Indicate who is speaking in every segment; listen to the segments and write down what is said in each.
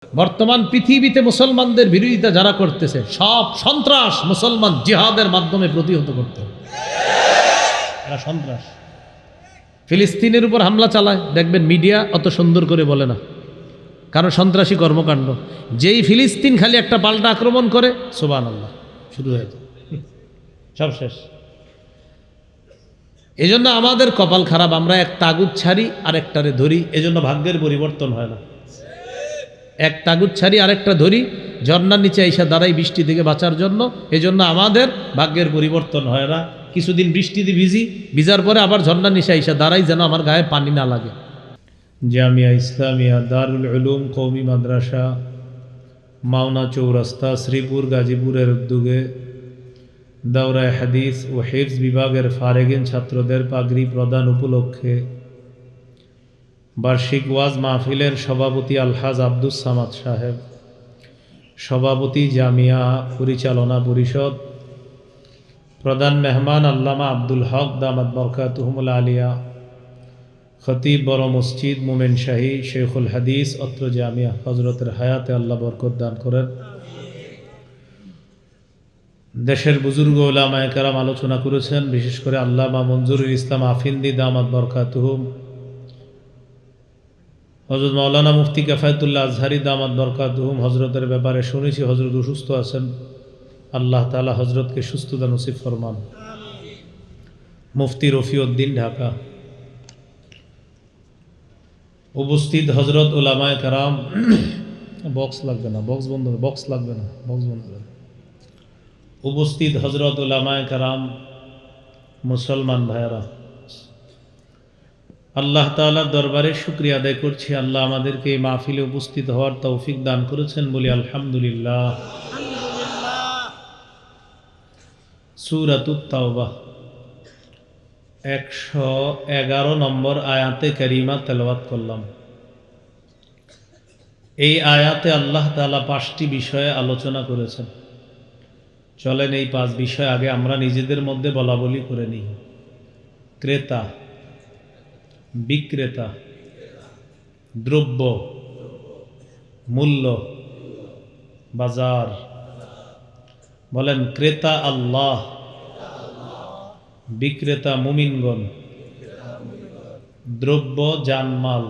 Speaker 1: বর্তমান পৃথিবীতে মুসলমানদের বিরোধিতা যারা করতেছে সব সন্ত্রাস মুসলমান জিহাদের মাধ্যমে প্রতিহত করতে হবে। এরা সন্ত্রাস। ফিলিস্তিনের উপর হামলা চালায়, দেখবেন মিডিয়া অত সুন্দর করে বলে না, কারণ সন্ত্রাসী কর্মকাণ্ড। যেই ফিলিস্তিন খালি একটা পাল্টা আক্রমণ করে, সুবহানাল্লাহ, শুরু হয়ে যায়, সব শেষ। এজন্য আমাদের কপাল খারাপ, আমরা এক তাগুত ছাড়ি আরেকটারে ধরি, এজন্য ভাগ্যের পরিবর্তন হয় না। এক তাগুত ছাড়ি আরেকটা ধরি, ঝর্ণার নিচে আইসা দাঁড়াই বৃষ্টি থেকে বাঁচার জন্য, এজন্য আমাদের ভাগ্যের পরিবর্তন হয় না। কিছুদিন বৃষ্টিতে ভিজার পরে আবার ঝর্ণার নিচে আইসা দাঁড়াই যেন আমার গায়ে পানি না লাগে। জামিয়া ইসলামিয়া দারুল উলুম কওমি মাদ্রাসা মাওনা চৌরাস্তা শ্রীপুর গাজীপুরের উদ্যোগে দাওরায়ে হাদিস ও হিফজ বিভাগের ফারেগিন ছাত্রদের পাগড়ি প্রদান উপলক্ষে বার্ষিক ওয়াজ মাহফিলের সভাপতি আলহাজ আব্দুস সামাদ সাহেব, সভাপতি জামিয়া পরিচালনা পরিষদ, প্রধান মেহমান আল্লামা আব্দুল হক দামাত বরকাতুহুমুল আলিয়া, খতিব বড় মসজিদ মোমেন শাহী শেখুল হাদিস অত্র জামিয়া, হজরতের হায়াতে আল্লাহ বরকত দান করেন। দেশের বুজুর্গ উলামায়ে কেরাম আলোচনা করেছেন, বিশেষ করে আল্লামা মঞ্জুরুল ইসলাম আফিন্দি দামাত বরকাতুহুম, হযরত মাওলানা মুফতি কিফায়াতুল্লাহ আজহারি দামাত বরকাতুহুম। হজরতের ব্যাপারে শুনেছি হজরত অসুস্থ আছেন, আল্লাহ তাআলা হজরতকে সুস্থতা নসিব ফরমান। মুফতি রফিউদ্দিন ঢাকা, উপস্থিত হজরত উলামায়ে কেরাম, বক্স লাগবে না, বক্স বন্ধ, বক্স লাগবে না, বক্স বন্ধ। উপস্থিত হজরত উলামায়ে কেরাম, মুসলমান ভাইয়েরা, আল্লাহ তাআলার দরবারে শুকরিয়া আদায় করছি, আল্লাহ আমাদেরকে এই মাহফিলে উপস্থিত হওয়ার তৌফিক দান করেছেন, বলি আলহামদুলিল্লাহ। সূরাতুত তাওবাহ 111 নম্বর আয়াতে কারিমা তেলাওয়াত করলাম। এই আয়াতে আল্লাহ তাআলা 5টি বিষয়ে আলোচনা করেছেন। চলেন এই 5 বিষয় আগে আমরা নিজেদের মধ্যে বলা বলি করে নিই। ক্রেতা, বিক্রেতা, দ্রব্য, মূল্য, বাজার। বলেন, ক্রেতা আল্লাহ, বিক্রেতা মুমিনগণ, দ্রব্য জানমাল,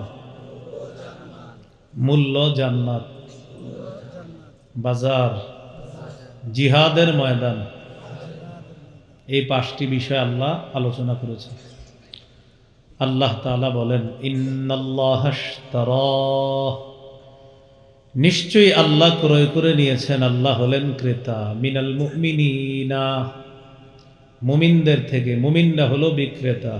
Speaker 1: মূল্য জান্নাত, বাজার জিহাদের ময়দান। এই 5টি বিষয় আল্লাহ আলোচনা করেছেন। আল্লাহ তাআলা বলেন, ইন্নাল্লাহা আশতারা, নিশ্চয়ই আল্লাহ ক্রয় করে নিয়েছেন, আল্লাহ হলেন ক্রেতা, মিনাল মুমিনিনা, মুমিনদের থেকে, মুমিনরা হলো বিক্রেতা,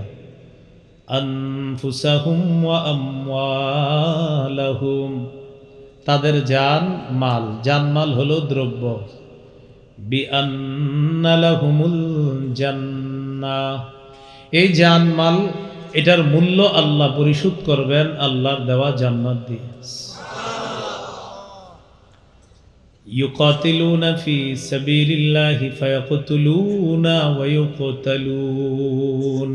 Speaker 1: আনফুসাহুম ওয়া আমওয়ালাহুম, তাদের জান মাল, জানমাল হলো দ্রব্য, বিআন্না লাহুমুল জান্নাহ, এই জানমাল এটার মূল্য আল্লাহ পরিশোধ করবেন আল্লাহর দেওয়া জান্নাত দিয়ে। ইউকাতিলুনা ফি সাবিলিল্লাহি ফায়াকতুলুনা ওয়া ইউকতালুন,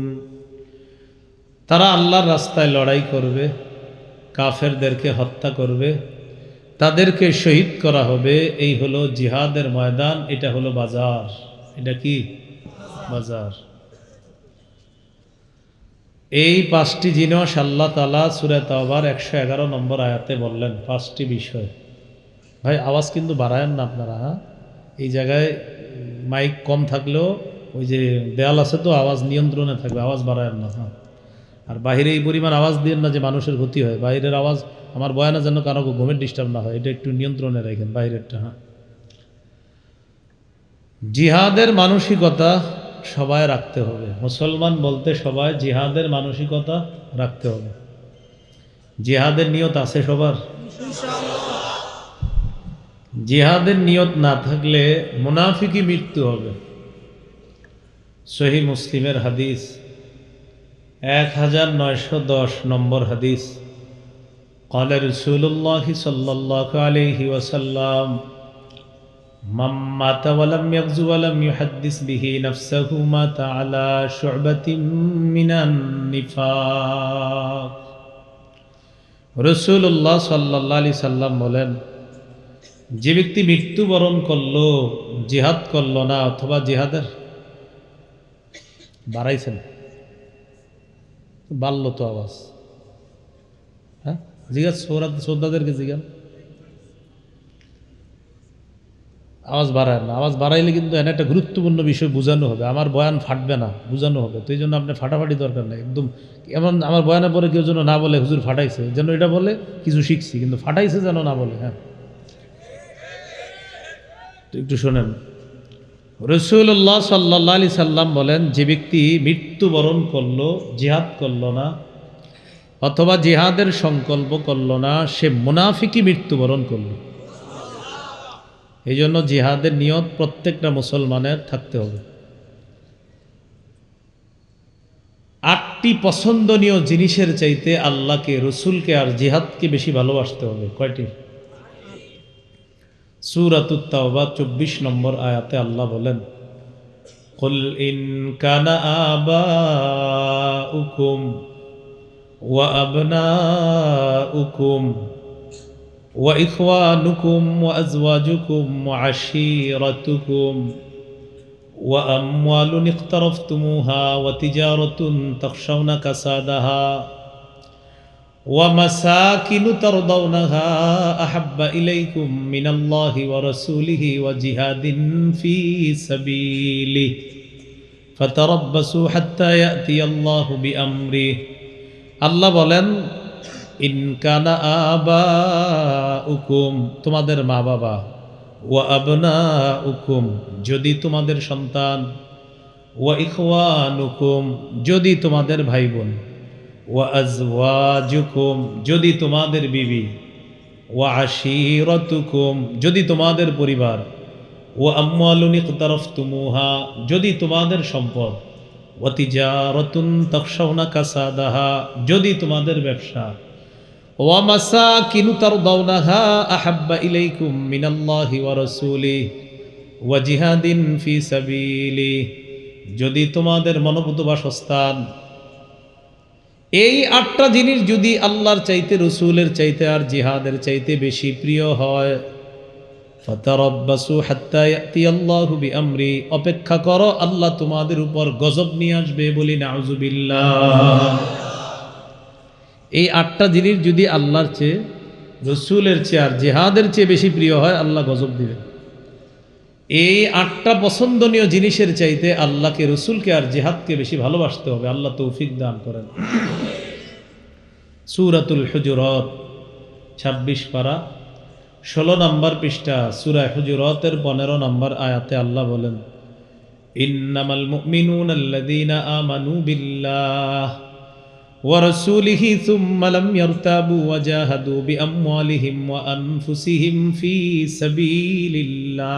Speaker 1: তারা আল্লাহর রাস্তায় লড়াই করবে, কাফেরদেরকে হত্যা করবে, তাদেরকে শহীদ করা হবে। এই হলো জিহাদের ময়দান, এটা হলো বাজার। এটা কি বাজার? এই 5টি জিনিস আল্লাহ তাআলা সূরা তাওবার 111 নম্বর আয়াতে বললেন। 5টি বিষয়। ভাই আওয়াজ কিন্তু বাড়ায়েন না আপনারা, হ্যাঁ? এই জায়গায় মাইক কম থাকলেও ওই যে দেয়াল আছে তো, আওয়াজ নিয়ন্ত্রণে থাকবে, আওয়াজ বাড়ায়েন না, হ্যাঁ? আর বাইরে এই পরিমাণ আওয়াজ দিয়েন না যে মানুষের ক্ষতি হয়। বাইরের আওয়াজ আমার বয়ানে যেন কারো ঘুমের ডিস্টার্ব না হয়, এটা একটু নিয়ন্ত্রণে রাখেন বাইরেরটা, হ্যাঁ? জিহাদের মানসিকতা সবাই রাখতে হবে। মুসলমান বলতে সবাই জিহাদের মানসিকতা রাখতে হবে। জিহাদের নিয়ত আছে সবার? জিহাদের নিয়ত না থাকলে মুনাফিকি মৃত্যু হবে। সহিহ মুসলিমের হাদিস 1910 নম্বর হাদিস, قال رسول الله صلى الله عليه وسلم من مات ولم يغزو ولم يحدث به نفسه مات على شعبة من النفاق রাসূলুল্লাহ সাল্লাল্লাহু আলাইহি সাল্লাম বলেন, যে ব্যক্তি মৃত্যুবরণ করলো, জিহাদ করলো না, অথবা জিহাদের বাড়াইছেন, বাড়লো তো আওয়াজ, হ্যাঁ জিজ্ঞাস শ্রদ্ধাদেরকে জিজ্ঞান, আওয়াজ বাড়ায় না। আওয়াজ বাড়াইলে কিন্তু এনে একটা গুরুত্বপূর্ণ বিষয় বোঝানো হবে, আমার বয়ান ফাটবে না, বোঝানো হবে। তো এই জন্য আপনি ফাটাফাটি দরকার নেই একদম। এমন আমার বয়ানের পরে কেউ যেন না বলে হুজুর ফাটাইছে, যেন এটা বলে কিছু শিখছি, কিন্তু ফাটাইছে যেন না বলে। হ্যাঁ, তো একটু শোনেন। রাসূলুল্লাহ সাল্লাল্লাহু আলাইহি সাল্লাম বলেন, যে ব্যক্তি মৃত্যুবরণ করলো, জিহাদ করলো না, অথবা জিহাদের সংকল্প করলো না, সে মুনাফিকই মৃত্যুবরণ করলো। এই জন্য জিহাদের নিয়ত প্রত্যেকটা মুসলমানের থাকতে হবে। 8টি পছন্দনীয় জিনিসের চাইতে আল্লাহকে, রসুলকে আর জিহাদকে বেশি ভালোবাসতে হবে। কয়টি? সূরাতুত তাওবা 24 নম্বর আয়াতে আল্লাহ বলেন, কুল ইন কানা আবাউকুম ওয়া আবনাউকুম ওয়া ইখওয়ানুকুম ওয়া আজওয়াজুকুম ওয়া আশীরাতুকুম ওয়া আমওয়ালুন ইকতারাফতুমুহা ওয়া তিজারাতুন তাখশাউনা কাসাদাহা ওয়া মাসাকিনু তারদাউনাহা আহাব্বা ইলাইকুম মিনাল্লাহি ওয়া রাসূলিহি ওয়া জিহাদিন ফি সাবিলিহি ফাতারাব্বাসু হাত্তা ইয়াতিয়াল্লাহু বিআমরিহি। আল্লাহ বলেন, ইন কানা আবাউকুম, তোমাদের মা বাবা, ওয়া আবনাউকুম, যদি তোমাদের সন্তান, ওয়া ইখওয়ানুকুম, যদি তোমাদের ভাই বোন, ওয়া আজওয়াজুকুম, যদি তোমাদের বিবি, ওয়া আশীরাতুকুম, যদি তোমাদের পরিবার, ওয়া আমওয়ালুন ইকতারাফতুমুহা, যদি তোমাদের সম্পদ, ওয়া তিজারাতুন তাখশাউনা কাসাদাহা, যদি তোমাদের ব্যবসা, ওয়া মাসাকিনু তারদাউনাহা আহাব্বা ইলাইকুম মিনাল্লাহি ওয়া রাসূলিহি ওয়া জিহাদিন ফি সাবিলিহি, যদি তোমাদের মনোভূত বাসস্থান, এই 8টা জিনিস যদি আল্লাহর চাইতে, রসুলের চাইতে আর জিহাদের চাইতে বেশি প্রিয় হয়, ফাতারাব্বাসু হাত্তা ইয়াতিয়াল্লাহু বিআমরি, অপেক্ষা করো, আল্লাহ তোমাদের উপর গজব নিয়ে আসবে। বলি নাউযুবিল্লাহ। এই 8টা জিনিস যদি আল্লাহর চেয়ে, রসুলের চেয়ে আর জিহাদের চেয়ে বেশি প্রিয় হয়, আল্লাহ গজব দিবেন। এই 8টা পছন্দনীয় জিনিসের চাইতে আল্লাহকে, রসুলকে আর জিহাদকে বেশি ভালোবাসতে হবে। আল্লাহ তৌফিক দান করেন। সূরাতুল হুজুরাত 26 পারা 16 নম্বর পৃষ্ঠা, সূরা হুজুরাতের 15 নম্বর আয়াতে আল্লাহ বলেন, ইন্নামাল মুমিনুনা আল্লাযীনা আমানু বিল্লাহ ওয়া রাসূলিহি সুম্মা লাম ইয়ারতাবু ওয়া জাহাদু বিআমওয়ালিহিম ওয়া আনফুসিহিম ফি সাবিলিল্লাহ।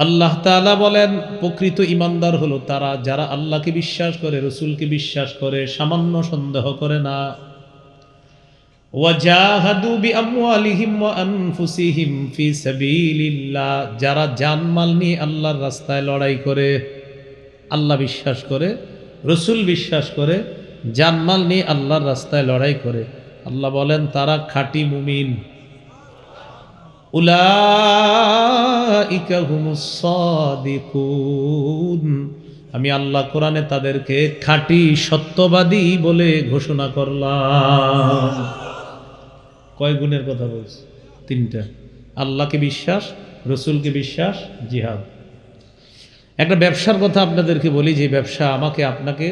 Speaker 1: আল্লাহ তাআলা বলেন, প্রকৃত ঈমানদার হলো তারা যারা আল্লাহকে বিশ্বাস করে, রসুলকে বিশ্বাস করে, সামান্য সন্দেহ করে না। ওয়া জাহাদু বিআমওয়ালিহিম ওয়া আনফুসিহিম ফি সাবিলিল্লাহ, যারা জানমাল নিয়ে আল্লাহর রাস্তায় লড়াই করে, আল্লাহ বিশ্বাস করে, রসুল বিশ্বাস করে, জানমাল নিয়ে আল্লাহর রাস্তায় লড়াই করে, আল্লাহ বলেন তারা খাঁটি মুমিন। উলাইকা হুমুস সাদিকুন, আমি আল্লাহ কোরআনে তাদেরকে খাঁটি সত্যবাদী বলে ঘোষণা করলাম। কয় গুণের কথা বলছি? 3টা। আল্লাহকে বিশ্বাস, রসুলকে বিশ্বাস, জিহাদ। একটা ব্যবসার কথা আপনাদেরকে বলি, যে ব্যবসা আমাকে আপনাকে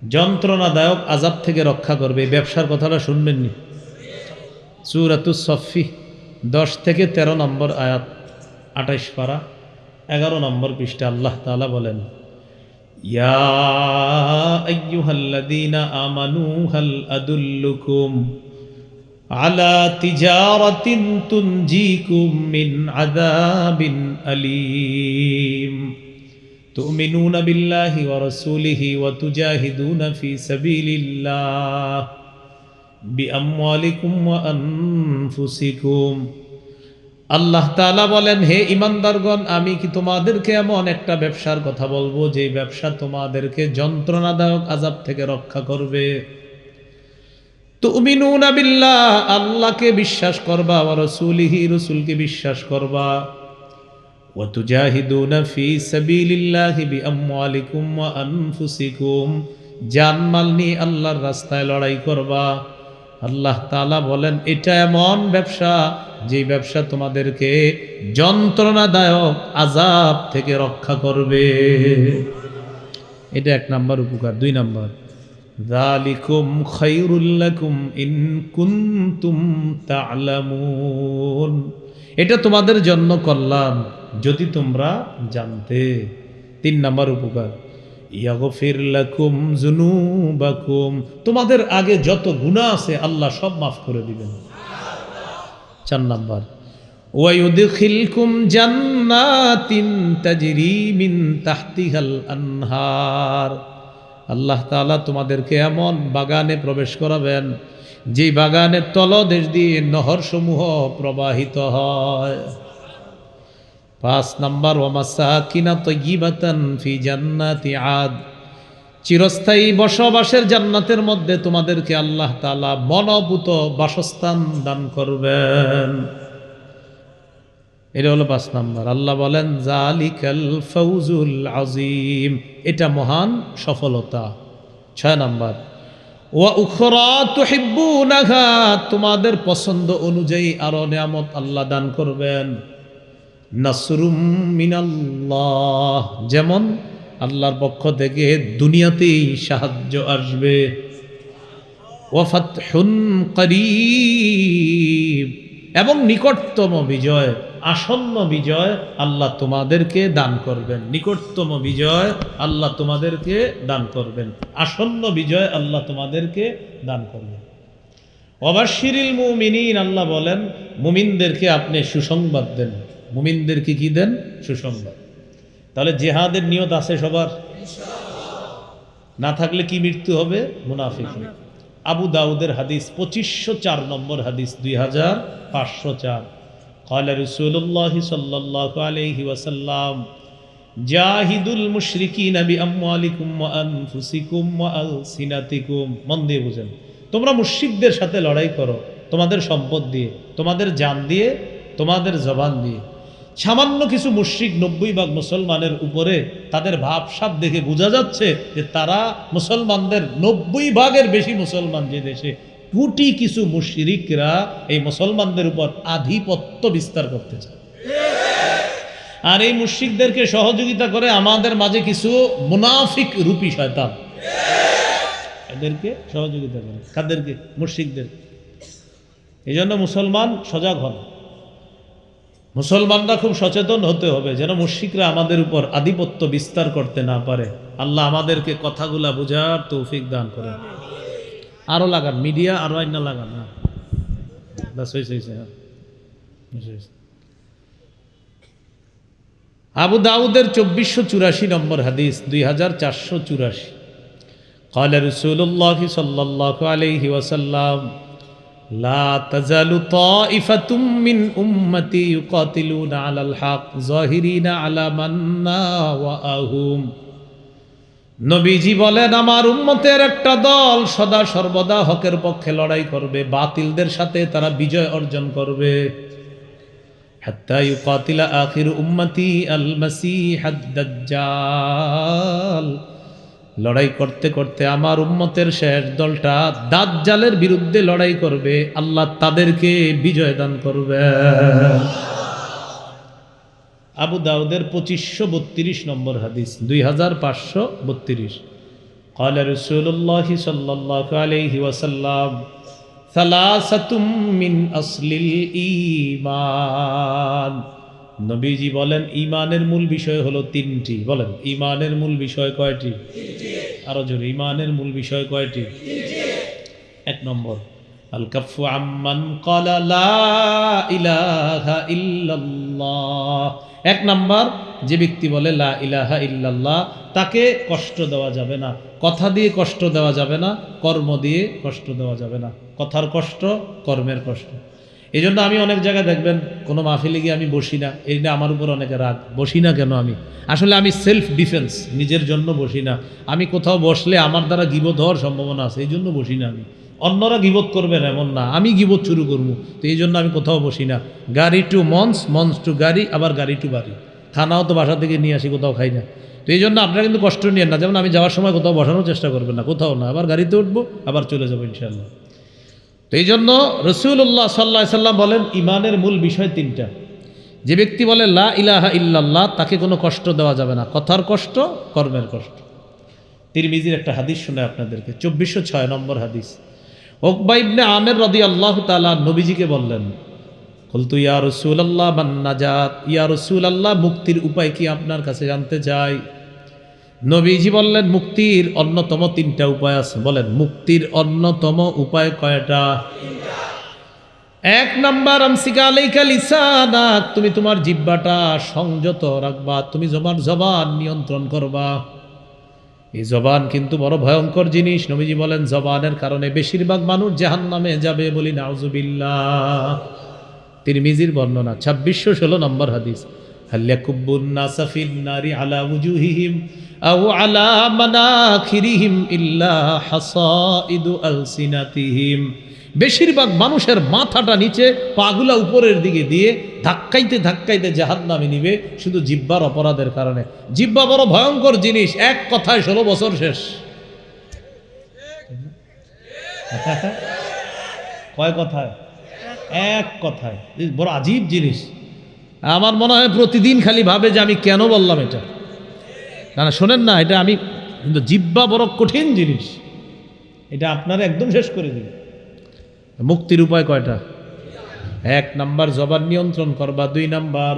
Speaker 1: যন্ত্রণাদায়ক আযাব থেকে রক্ষা করবে। এই ব্যবসার কথাটা শুনবেননি? সূরাতুস সফফি 10 থেকে 13 নম্বর আয়াত, 28 পারা 11 নম্বর পৃষ্ঠা আল্লাহ তাআলা বলেন, ইয়া আইয়ুহাল্লাযীনা আমানু হাল আদুল্লুকুম আলা তিজারাতিন তুনজিকুম মিন আযাবিন আলীম তুমিনুনা বিল্লাহি ওয়া রাসূলিহি ওয়া তুজাহিদুনা ফি সাবিলিল্লাহ বিআমওয়ালিকুম ওয়া আনফুসিকুম। আল্লাহ তাআলা বলেন, হে ঈমানদারগণ, আমি কি তোমাদেরকে এমন একটা ব্যবসার কথা বলবো যে ব্যবসা তোমাদেরকে যন্ত্রণাদায়ক আযাব থেকে রক্ষা করবে। তুমিনুনা বিল্লাহ, আল্লাহকে বিশ্বাস করবা, ওয়া রাসূলিহি, রাসূলকে বিশ্বাস করবা, ওয়া তুজাহিদুনা ফি সাবিলিল্লাহি বিআমওয়ালিকুম ওয়া আনফুসিকুম, জানমাল নিয়ে আল্লাহর রাস্তায় লড়াই করবা। আল্লাহ তাআলা বলেন এটা এমন ব্যবসা, যে ব্যবসা তোমাদেরকে যন্ত্রণাদায়ক আযাব থেকে রক্ষা করবে। এটা 1 নাম্বার উপকার। 2 নাম্বার, যালিকুম খায়রুল লাকুম ইন কুনতুম তা'লামুন, এটা তোমাদের জন্য কল্যাণ যদি তোমরা জানতে। 3 নাম্বার উপকার, ইয়াগফির লাকুম যুনুবাকুম, তোমাদের আগে যত গুনাহ আছে আল্লাহ সব মাফ করে দিবেন। 4 নাম্বার, ওয়া ইউদখিলকুম জান্নাতিন তাজরি মিন তাহতিহাল আনহার, আল্লাহ তাআলা তোমাদেরকে এমন বাগানে প্রবেশ করাবেন যে বাগানের তলদেশ দিয়ে নহর সমূহ প্রবাহিত হয়। 5 নাম্বার, ওয়া মাসাকিনা তাইয়িবাতান ফি জান্নাতি আদ, চিরস্থায়ী বসবাসের জান্নাতের মধ্যে তোমাদেরকে আল্লাহ তাআলা মনোভূত বাসস্থান দান করবেন। এটা হলো 5 নাম্বার। আল্লাহ বলেন জালিকাল ফাউজুল আযীম, এটা মহান সফলতা। 6 নাম্বার, ওয়া উখরা তুহিব্বুনাহা, তোমাদের পছন্দ অনুযায়ী আরো নিয়ামত আল্লাহ দান করবেন। নাসরুম মিনাল্লাহ, যেমন আল্লাহর পক্ষ থেকে দুনিয়াতেই সাহায্য আসবে। ওয়া ফাতহুন করিব, এবং নিকটতম বিজয়, আসন্ন বিজয় আল্লাহ তোমাদেরকে দান করবেন। নিকটতম বিজয় আল্লাহ তোমাদেরকে দান করবেন, আসন্ন বিজয় আল্লাহ তোমাদেরকে দান করবেন। ওয়াবাশশিরিল মুমিনিন, আল্লাহ বলেন মুমিনদেরকে আপনি সুসংবাদ দেন। মুমিনদেরকে কি দেন? সুসংবাদ। তাহলে জিহাদের নিয়ত আছে সবার? না থাকলে কি মৃত্যু হবে? মুনাফিক। আবু দাউদের হাদিস 2504 নম্বর হাদিস, 2504, قال رسول الله صلى الله عليه وسلم جاهدوا المشركين بأموالكم وأنفسكم وألسنتكم, মন দিয়ে বুঝেন, তোমরা মুশরিকদের সাথে লড়াই করো তোমাদের সম্পদ দিয়ে, তোমাদের জান দিয়ে, তোমাদের জবান দিয়ে। সামান্য কিছু মুশরিক 90 ভাগ মুসলমানের উপরে তাদের ভাবসাব দেখে বোঝা যাচ্ছে যে তারা মুসলমানদের 90 ভাগের বেশি মুসলমান যে দেশে, কোটি কিছু মুশরিকরা এই মুসলমানদের উপর আধিপত্য বিস্তার করতে চায়। আর এই মুশরিকদেরকে সহযোগিতা করে আমাদের মাঝে কিছু মুনাফিক রূপী শয়তান, এদেরকে সহযোগিতা করে। কাদেরকে? মুশরিকদের। এই জন্য মুসলমান সজাগ হন, মুসলমানরা খুব সচেতন হতে হবে যেন মুশরিকরা আমাদের উপর আধিপত্য বিস্তার করতে না পারে। আল্লাহ আমাদেরকে কথাগুলা বোঝার তৌফিক দান করেন। আরো লাগান, মিডিয়া আরো আইনা লাগান। আবু দাউদের 2484 নম্বর হাদিস, 2484, قال رسول الله صلى الله عليه وسلم لا تزال طائفة من أمتي يقاتلون على الحق ظاهرين على من ناوأهم, নবীজি বলেন আমার উম্মতের একটা দল সদা সর্বদা হকের পক্ষে লড়াই করবে, বাতিলদের সাথে তারা বিজয় অর্জন করবে। হাত্তা ইউকাতিলা আখির উম্মতি আল মাসিহ আদ-দাজ্জাল, লড়াই করতে করতে আমার উম্মতের শেষ দলটা দাজ্জালের বিরুদ্ধে লড়াই করবে, আল্লাহ তাদেরকে বিজয় দান করবে। আবু দাউদের 2532 নম্বর হাদিস, 2532, قال رسول الله صلى الله عليه وسلم ثلاثة من أصل الإيمان, নবীজি বলেন ঈমানের মূল বিষয় হলো 3টি। বলেন ঈমানের মূল বিষয় কয়টি? 3টি। আরো জোরে, ঈমানের মূল বিষয় কয়টি? 3টি। 1 নম্বর আল কাফু আম্মান ক্বালা লা ইলাহা ইল্লাল্লাহ, 1 নম্বর যে ব্যক্তি বলে লা ইলাহা ইল্লাল্লাহ তাকে কষ্ট দেওয়া যাবে না, কথা দিয়ে কষ্ট দেওয়া যাবে না, কর্ম দিয়ে কষ্ট দেওয়া যাবে না। কথার কষ্ট, কর্মের কষ্ট। এই জন্য আমি অনেক জায়গায় দেখবেন কোনো মাহফিলে গিয়ে আমি বসি না, এইটা আমার উপর অনেকে রাগ। বসি না কেন? আমি আসলে আমি সেলফ ডিফেন্স, নিজের জন্য বসি না। আমি কোথাও বসলে আমার দ্বারা গীবত হওয়ার সম্ভাবনা আছে, এই জন্য বসি না। আমি অন্যরা গিবত করবেন এমন না, আমি গিবত শুরু করবো। তো এই জন্য আমি কোথাও বসি না। গাড়ি টু মঞ্চ, মঞ্চ টু গাড়ি, আবার গাড়ি টু বাড়ি। খানাও তো বাসা থেকে নিয়ে আসি, কোথাও খাই না। তো এই জন্য আপনারা কিন্তু কষ্ট নিয়েন না। যেমন আমি যাওয়ার সময় কোথাও বসানোর চেষ্টা করবেন না, কোথাও না, আবার গাড়িতে উঠবো, আবার চলে যাবো ইনশাআল্লাহ। তো এই জন্য রসুল্লাহ সাল্লাল্লাহু আলাইহি সাল্লাম বলেন ইমানের মূল বিষয় তিনটা। যে ব্যক্তি বলে লা ইলাহা ইল্লাল্লাহ, তাকে কোনো কষ্ট দেওয়া যাবে না, কথার কষ্ট, কর্মের কষ্ট। তিরমিজির একটা হাদিস শুনে আপনাদেরকে, 2406 নম্বর হাদিস। উকবা ইবনে আমির রাদিয়াল্লাহু তাআলা নবীজিকে বললেন, কুলতু ইয়া রাসূলুল্লাহ মান নাজাত, ইয়া রাসূলুল্লাহ মুক্তির উপায় কি আপনার কাছে জানতে চাই। নবীজি বললেন মুক্তির অন্যতম তিনটা উপায় আছে। বলেন মুক্তির অন্যতম উপায় কয়টা? এক নাম্বার আমসিকা আলাইকা লিসানাক, তুমি তোমার জিহ্বাটা সংযত রাখবা, তুমি তোমার জবান নিয়ন্ত্রণ করবা। এই জবান কিন্তু বড় ভয়ঙ্কর জিনিস। নবীজি বলেন জবানের কারণে বেশিরভাগ মানুষ জাহান্নামে যাবে, বলি নাউজুবিল্লাহ। তিরমিজির বর্ণনা, 2616 নম্বর হাদিস। হাল ইয়াকুব্বুন নাসা ফিন নারি আলা উজুহিহিম আও আলা মানাখিরিহিম ইল্লা হাসাইদু আলসিনাতিহিম। বেশিরভাগ মানুষের মাথাটা নিচে, পাগুলা উপরের দিকে দিয়ে ধাক্কাইতে ধাক্কাইতে জাহান্নামে নিবে শুধু জিহ্বার অপরাধের কারণে। জিহ্বা বড় ভয়ঙ্কর জিনিস, এক কথায় 16 বছর শেষ। কয় কথায়? এক কথায়। বড় আজীব জিনিস। আমার মনে হয় প্রতিদিন খালি ভাবে যে আমি কেন বললাম এটা। না না, শোনেন না, এটা আমি কিন্তু জিহ্বা বড় কঠিন জিনিস, এটা আপনারা একদম শেষ করে দিবে। মুক্তির উপায় কয়টা? এক নাম্বার জবান নিয়ন্ত্রণ করবা। দুই নাম্বার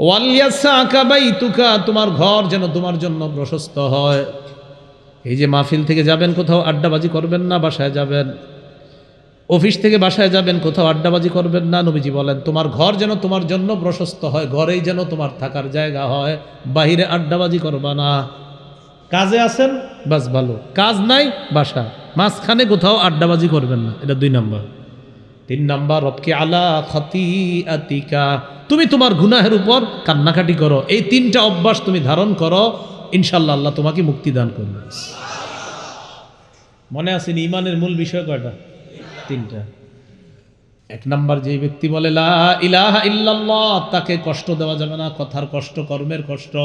Speaker 1: ওয়ালিয়াসাকা বাইতুকা, তোমার ঘর যেন তোমার জন্য প্রশস্ত হয়। এই যে মাহফিল থেকে যাবেন, কোথাও আড্ডাবাজি করবেন না, বাসায় যাবেন। অফিস থেকে বাসায় যাবেন, কোথাও আড্ডাবাজি করবেন না। নবীজি বলেন তোমার ঘর যেন তোমার জন্য প্রশস্ত হয়, ঘরেই যেন তোমার থাকার জায়গা হয়, বাহিরে আড্ডাবাজি করবা না। কাজে আছেন বাস ভালো, কাজ নাই বাসা, মাঝখানে কোথাও আড্ডাবাজি করবেন না। এটা দুই নাম্বার। তিন নাম্বার রবকে আলা খতিআতিকা, তুমি তোমার গুনাহের উপর কান্নাকাটি করো। এই তিনটা অভ্যাস তুমি ধারণ করো, ইনশাআল্লাহ আল্লাহ তোমাকে মুক্তি দান করবে। মনে আছেন ইমানের মূল বিষয় কয়টা? তিনটা। এক নাম্বার, যে ব্যক্তি বলে লা ইলাহা ইল্লাল্লাহ, তাকে কষ্ট দেওয়া যাবে না, কথার কষ্ট, কর্মের কষ্ট।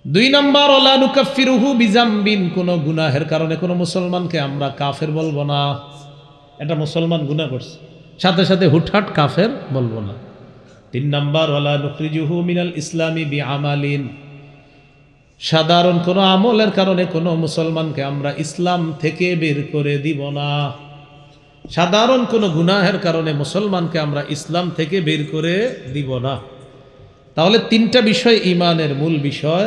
Speaker 1: দুই নাম্বার ওয়ালা নুকাফিরুহু বিজামবিন, কোন গুনাহের কারণে কোনো মুসলমানকে আমরা কাফের বলবো না। এটা মুসলমান গুনাহ করছে, সাথে সাথে হুটহাট কাফের বলবো না। তিন নাম্বার ওয়ালা নুখরিজুহু মিনাল ইসলামি বিআমালিন, সাধারণ কোনো আমলের কারণে কোনো মুসলমানকে আমরা ইসলাম থেকে বের করে দিব না। সাধারণ কোনো গুনাহের কারণে মুসলমানকে আমরা ইসলাম থেকে বের করে দিব না। তাহলে তিনটা বিষয় ইমানের মূল বিষয়।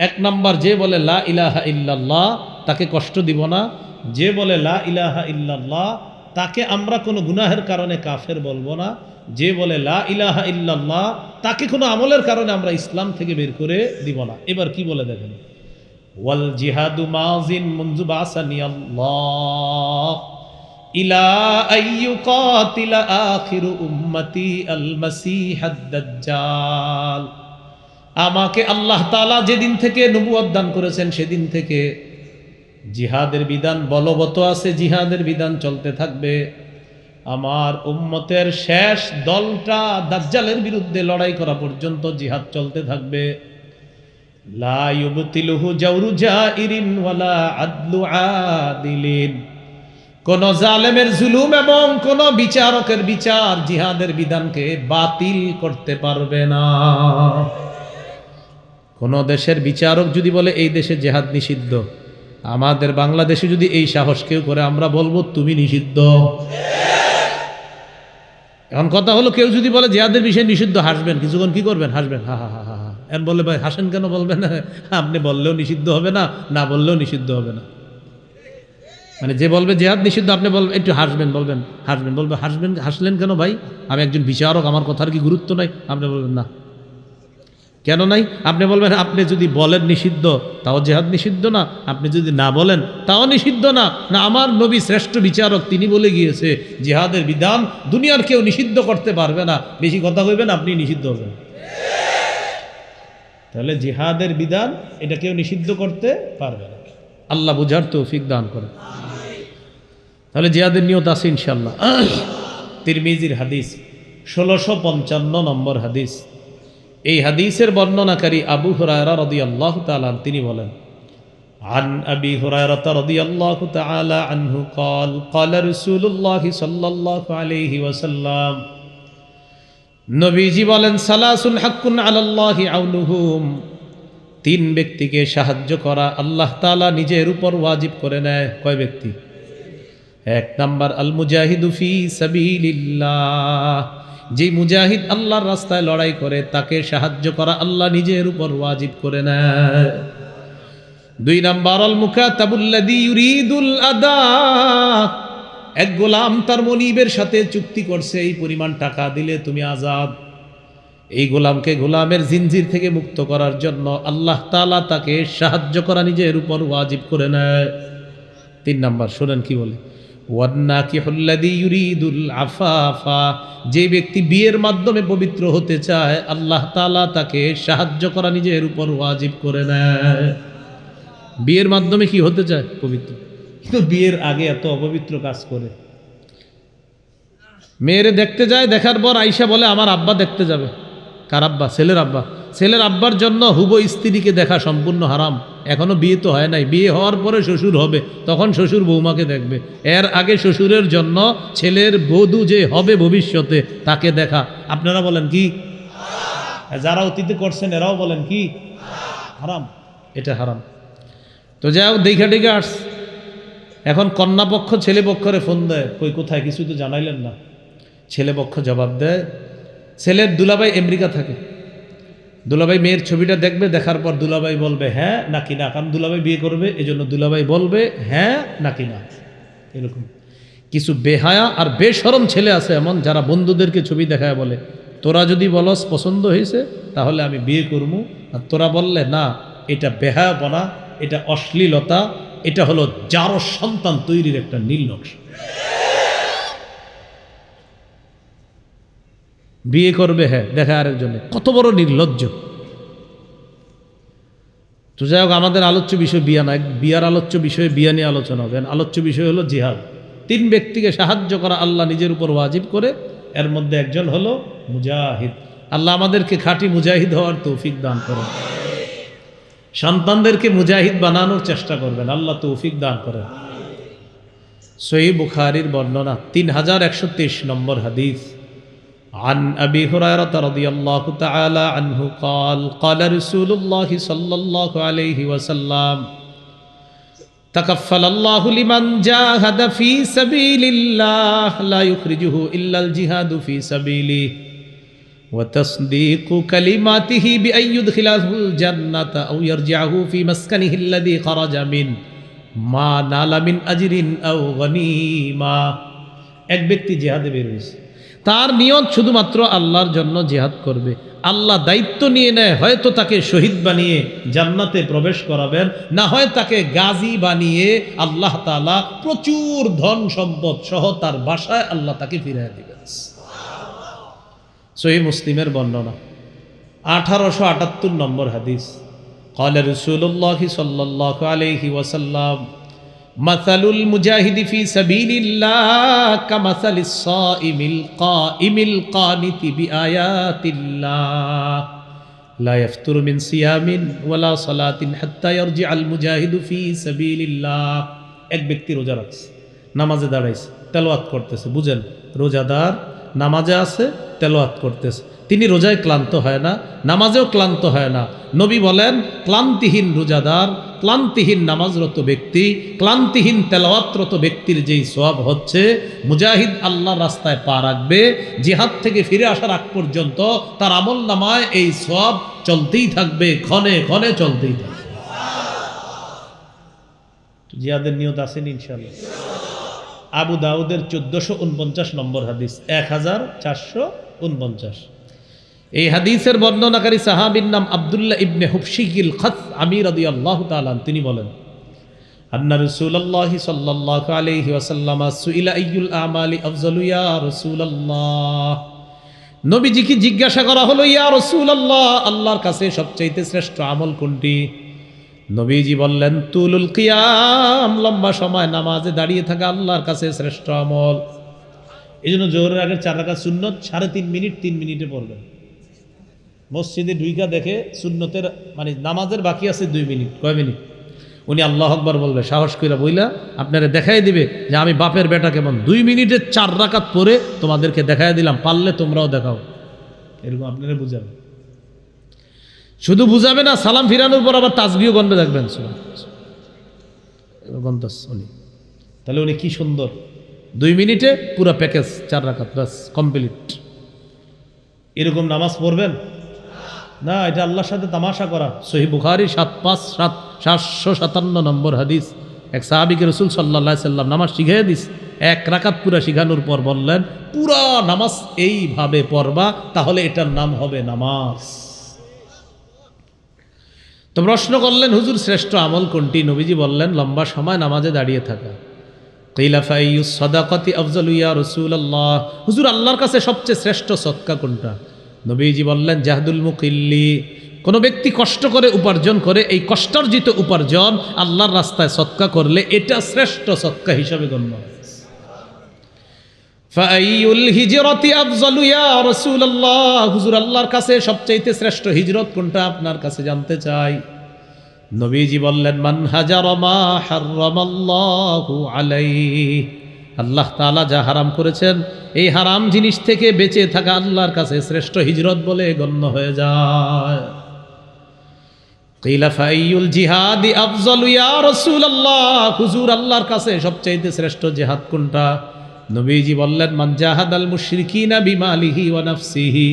Speaker 1: এক নাম্বার, যে বলে লা ইলাহা ইল্লাল্লাহ তাকে কষ্ট দিব না। যে বলে লা ইলাহা ইল্লাল্লাহ তাকে আমরা কোনো গুনাহের কারণে কাফের বলবো না। যে বলে লা ইলাহা ইল্লাল্লাহ তাকে কোনো আমলের কারণে আমরা ইসলাম থেকে বের করে দিব না। এবার কি বলে দেখেন, ওয়াল জিহাদু মাযিন মুনযু বাসানি আল্লাহ ইলা আইয়ুকাতিলা আখিরু উম্মতি আল মাসিহাদ দাজ্জাল। আমাকে আল্লাহ তাআলা যেদিন থেকে নবুয়ত দান করেছেন সেদিন থেকে জিহাদের বিধান বলবৎ আছে, জিহাদের বিধান চলতে থাকবে। আমার উম্মতের শেষ দলটা দাজ্জালের বিরুদ্ধে লড়াই করা পর্যন্ত জিহাদ চলতে থাকবে। লা ইউবতিলুহু জাওরু জাইরিন ওয়ালা আদলু আদিলিন, কোন জালেমের জুলুম এবং কোন বিচারকের বিচার জিহাদের বিধানকে বাতিল করতে পারবে না। কোন দেশের বিচারক যদি বলে এই দেশে জিহাদ নিষিদ্ধ, আমাদের বাংলাদেশে যদি এই সাহস কেউ করে, আমরা বলবো তুমি নিষিদ্ধ। এখন কথা হলো, কেউ যদি বলে জিহাদের বিষয় নিষিদ্ধ, হাসবেন কিছুক্ষণ, কি করবেন? হাসবেন, হা হা হা হা। এখন বলে ভাই হাসেন কেন? বলবেন আপনি বললেও নিষিদ্ধ হবে না, না বললেও নিষিদ্ধ হবে না। মানে যে বলবে জিহাদ নিষিদ্ধ, আপনি বলবেন একটু হাসবেন, বলবেন হাসবেন, বলবে হাসবেন, হাসলেন কেন ভাই? আমি একজন বিচারক, আমার কথার কি গুরুত্ব নাই? আপনি বলবেন না, কেন নাই? আপনি বলবেন আপনি যদি বলেন নিষিদ্ধ তাও জিহাদ নিষিদ্ধ না, আপনি যদি না বলেন তাও নিষিদ্ধ না। না, আমার নবী শ্রেষ্ঠ বিচারক, তিনি বলে গিয়েছে জিহাদের বিধান দুনিয়ার কেউ নিষিদ্ধ করতে পারবে না। বেশি কথা কইবেন, আপনি নিষিদ্ধ হবেন। তাহলে জিহাদের বিধান এটা কেউ নিষিদ্ধ করতে পারবে না। আল্লাহ বুঝার তৌফিক দান করে। তাহলে জিহাদের নিয়ত আছে ইনশাল্লাহ। তিরমিজির হাদিস 1655 নম্বর হাদিস। এই হাদিসের বর্ণনাকারী আবু হুরায়রা রাদিয়াল্লাহু তাআলা তিনি বলেন, عن أبي هريرة رضي الله تعالى عنه قال قال رسول الله صلى الله عليه وسلم নবীজি বলেন, সালাসুন হাক্কুন আলাল্লাহি আউনুহুম, তিন ব্যক্তিকে সাহায্য করা আল্লাহ তাআলা নিজের উপর ওয়াজিব করে নেয়। কয় ব্যক্তি? এক নাম্বার আল মুজাহিদু ফি সাবিলিল্লাহ, যে মুজাহিদ আল্লাহর রাস্তায় লড়াই করে তাকে সাহায্য করা আল্লাহ নিজের উপর ওয়াজিব করে নেয়। দুই নাম্বার আল মুকাতাবুল্লাযী ইউরিদুল আদা, এক গোলাম তার মনিবের সাথে চুক্তি করছে এই পরিমাণ টাকা দিলে তুমি আজাদ। এই গোলামকে গোলামের জিনজির থেকে মুক্ত করার জন্য আল্লাহ তাআলা তাকে সাহায্য করা নিজের উপর ওয়াজিব করে নেয়। তিন নাম্বার শুনেন কি বলে, ওয়ান্নাকিহুল্লাযী ইউরিদুল আফাফা, যে ব্যক্তি বিয়ের মাধ্যমে পবিত্র হতে চায় আল্লাহ তাআলা তাকে সাহায্য করা নিজের উপর ওয়াজিব করে নেয়। বিয়ের মাধ্যমে কি হতে চায়? পবিত্র। কিন্তু বিয়ের আগে এত অপবিত্র কাজ করে। মেয়েরে দেখতে যায়, দেখার পর আয়েশা বলে আমার আব্বা দেখতে যাবে। কার আব্বা? ছেলের আব্বা। ছেলের আব্বার জন্য হুবো স্ত্রীকে দেখা সম্পূর্ণ হারাম। এখনো বিয়ে তো হয় নাই, বিয়ে হওয়ার পরে শ্বশুর হবে, তখন শ্বশুর বৌমাকে দেখবে। এর আগে শ্বশুরের জন্য ছেলের বধূ যে হবে ভবিষ্যতে তাকে দেখা। আপনারা বলেন কি? যারা অতীতে করছেন এরাও বলেন কি? হারাম, এটা হারাম। তো যাও দেখা ডেকে আস। এখন কন্যা পক্ষ ছেলে পক্ষরে ফোন দেয়, কই কোথায়, কিছু তো জানাইলেন না। ছেলে পক্ষ জবাব দেয়, ছেলের দুলাভাই আমেরিকা থাকে, দুলাভাই মেয়ের ছবিটা দেখবে, দেখার পর দুলাভাই বলবে হ্যাঁ নাকি না, কারণ দুলাভাই বিয়ে করবে, এজন্য দুলাভাই বলবে হ্যাঁ নাকি না। এরকম কিছু বেহায়া আর বেশরম ছেলে আছে এমন, যারা বন্ধুদেরকে ছবি দেখায় বলে তোরা যদি বলস পছন্দ হয়েছে তাহলে আমি বিয়ে করবো, আর তোরা বললে না, এটা বেহায়াপনা, এটা অশ্লীলতা, এটা হলো যার সন্তান তৈরির একটা নীল নকশা। বিয়ে করবে হ্যাঁ, দেখা আরেকজনে, কত বড় নির্লজ্জ। তো যাই হোক, আমাদের আলোচ্য বিষয় বিয়া না, বিয়ার আলোচ্য বিষয়ে বিয়া নিয়ে আলোচনা হবে। আলোচ্য বিষয় হলো জিহাদ। তিন ব্যক্তিকে সাহায্য করা আল্লাহ নিজের উপর ওয়াজিব করে, এর মধ্যে একজন হলো মুজাহিদ। আল্লাহ আমাদেরকে খাঁটি মুজাহিদ হওয়ার তৌফিক দান করেন, সন্তানদেরকে মুজাহিদ বানানোর চেষ্টা করবেন, আল্লাহ তৌফিক দান করেন। সহিহ বুখারীর বর্ণনা 3123 নম্বর হাদিস। عن أبي هريرة رضي الله تعالى عنه قال قال رسول الله صلى الله عليه وسلم تكفل الله لمن جاهد في سبيل الله لا يخرجه إلا الجهاد في سبيله وتصديق كلماته بأن يدخله الجنة أو يرجعه في مسكنه الذي خرج منه ما نال من أجر أو غنيمة। এক ব্যক্তি জিহাদে বের হয়েছে, তার নিয়ত শুধুমাত্র আল্লাহর জন্য জিহাদ করবে। আল্লাহ দায়িত্ব নিয়ে নেয়, হয়তো তাকে শহীদ বানিয়ে জান্নাতে প্রবেশ করাবেন, না হয় তাকে গাজী বানিয়ে আল্লাহ তাআলা প্রচুর ধন সম্পদ সহ তার বাসায় আল্লাহ তাকে ফিরিয়ে দিবেন। সহিহ মুসলিমের বর্ণনা 1878 নম্বর হাদিস। قال رسول الله صلى الله عليه وسلم مثل المجاهد في سبيل الله كمثل الصائم القائم القانت بآيات الله لا يفتر من صيام ولا صلاة حتى يرجع المجاهد في سبيل الله। এক ব্যক্তি রোজা রাখছে, নামাজে দাঁড়াইছে, তেলাওয়াত করতেছে। বুঝেন, রোজাদার নামাজে আছে, তেলাওয়াত করতেছে, তিনি রোজায় ক্লান্ত হয় না, নামাজেও ক্লান্ত হয় না। নবী বলেন, ক্লান্তিহীন রোজাদার, ক্লান্তিহীন নামাজরত ব্যক্তি, ক্লান্তিহীন তেলাওয়াতরত ব্যক্তির যেই সওয়াব হচ্ছে, মুজাহিদ আল্লাহর রাস্তায় পা রাখবে, জিহাদ থেকে ফিরে আসার আগ পর্যন্ত তার আমল নামায় এই সওয়াব চলতেই থাকবে, ক্ষণে ক্ষণে চলতেই থাকবে। জিহাদের নিয়ত আছেন ইনশাআল্লাহ। আবু দাউদের 1449 নম্বর হাদিস, 1449। এই হাদিসের বর্ণনাকারী সাহাবীর নাম আব্দুল্লাহ ইবনে হুবশিকিল খাসআমী রাদিয়াল্লাহু তাআলা, তিনি বলেন, আন্না রাসূলুল্লাহি সাল্লাল্লাহু আলাইহি ওয়াসাল্লাম সুইলা আইয়ুল আমালি আফজালু ইয়া রাসূলুল্লাহ। নবীজিকে জিজ্ঞাসা করা হলো, ইয়া রাসূলুল্লাহ, আল্লাহর কাছে সবচেয়ে শ্রেষ্ঠ আমল কোনটি? নবীজি বললেন তুলুল কিয়াম, লম্বা সময় নামাজে দাঁড়িয়ে থাকা আল্লাহর কাছে শ্রেষ্ঠ আমল। এই জন্য জোহরের আগের 4 রাকাত সুন্নত 3.5 মিনিট 3 মিনিটে পড়বেন। মসজিদে ঢুইকা দেখে সুন্নতের মানে নামাজের বাকি আছে 2 মিনিট, কয় মিনিট? উনি আল্লাহ আকবার বলবে, সাহস কইরা বইলা আপনারা দেখাই দিবে যে আমি বাপের বেটা কেমন। 2 মিনিটে 4 রাকাত পড়ে তোমাদেরকে দেখাই দিলাম, পারলে তোমরাও দেখাও। এরকম আপনারা বুঝাবে, শুধু বুঝাবে না, সালাম ফিরানোর পর আবার তাসবিহও গন্ধে দেখবেন উনি। তাহলে উনি কি সুন্দর, 2 মিনিটে পুরো প্যাকেজ 4 রাকাত বাস কমপ্লিট। এরকম নামাজ পড়বেন না, এটা আল্লাহর সাথে তামাশা করা। সহিহ বুখারী 757 নম্বর হাদিস। এক সাহাবীকে রাসূল সাল্লাল্লাহু আলাইহি সাল্লাম নামাজ শিখিয়ে দিস, 1 রাকাত পুরা শিখানোর পর বললেন পুরা নামাজ এইভাবে পড়বা, তাহলে এটার নাম হবে নামাজ। তো প্রশ্ন করলেন হুজুর শ্রেষ্ঠ আমল কোনটি? নবীজি বললেন লম্বা সময় নামাজে দাঁড়িয়ে থাকা। কিলা ফাইয়ুস সাদাকাতি আফজালু ইয়া রাসূলুল্লাহ, হুজুর আল্লাহর কাছে সবচেয়ে শ্রেষ্ঠ সদকা কোনটা? নবীজি বললেন জাহদুল মুকিল্লি, কোন ব্যক্তি কষ্ট করে উপার্জন করে, এই কষ্টার্জিত উপার্জন আল্লাহর রাস্তায় সদকা করলে এটা শ্রেষ্ঠ সদকা হিসাবে গণ্য হয়। ফাইয়ুল হিজরাতি আফজালু ইয়া রাসূলুল্লাহ, হুজুর আল্লাহর কাছে সবচেয়ে শ্রেষ্ঠ হিজরত কোনটা আপনার কাছে জানতে চাই। নবীজি বললেন মান হাজারা মা হারামাল্লাহু আলাইহি, আল্লাহ তাআলা যা হারাম করেছেন এই হারাম জিনিস থেকে বেঁচে থাকা আল্লাহর কাছে শ্রেষ্ঠ হিজরত বলে গণ্য হয়ে যায়। কিলা ফাইয়ুল জিহাদি আফজালু ইয়া রাসূলুল্লাহ, হুজুর আল্লাহর কাছে সবচেয়ে শ্রেষ্ঠ জিহাদ কোনটা? নবীজি বললেন মান জাহাদাল মুশরিকিনা বিমালিহি ওয়া নাফসিহি,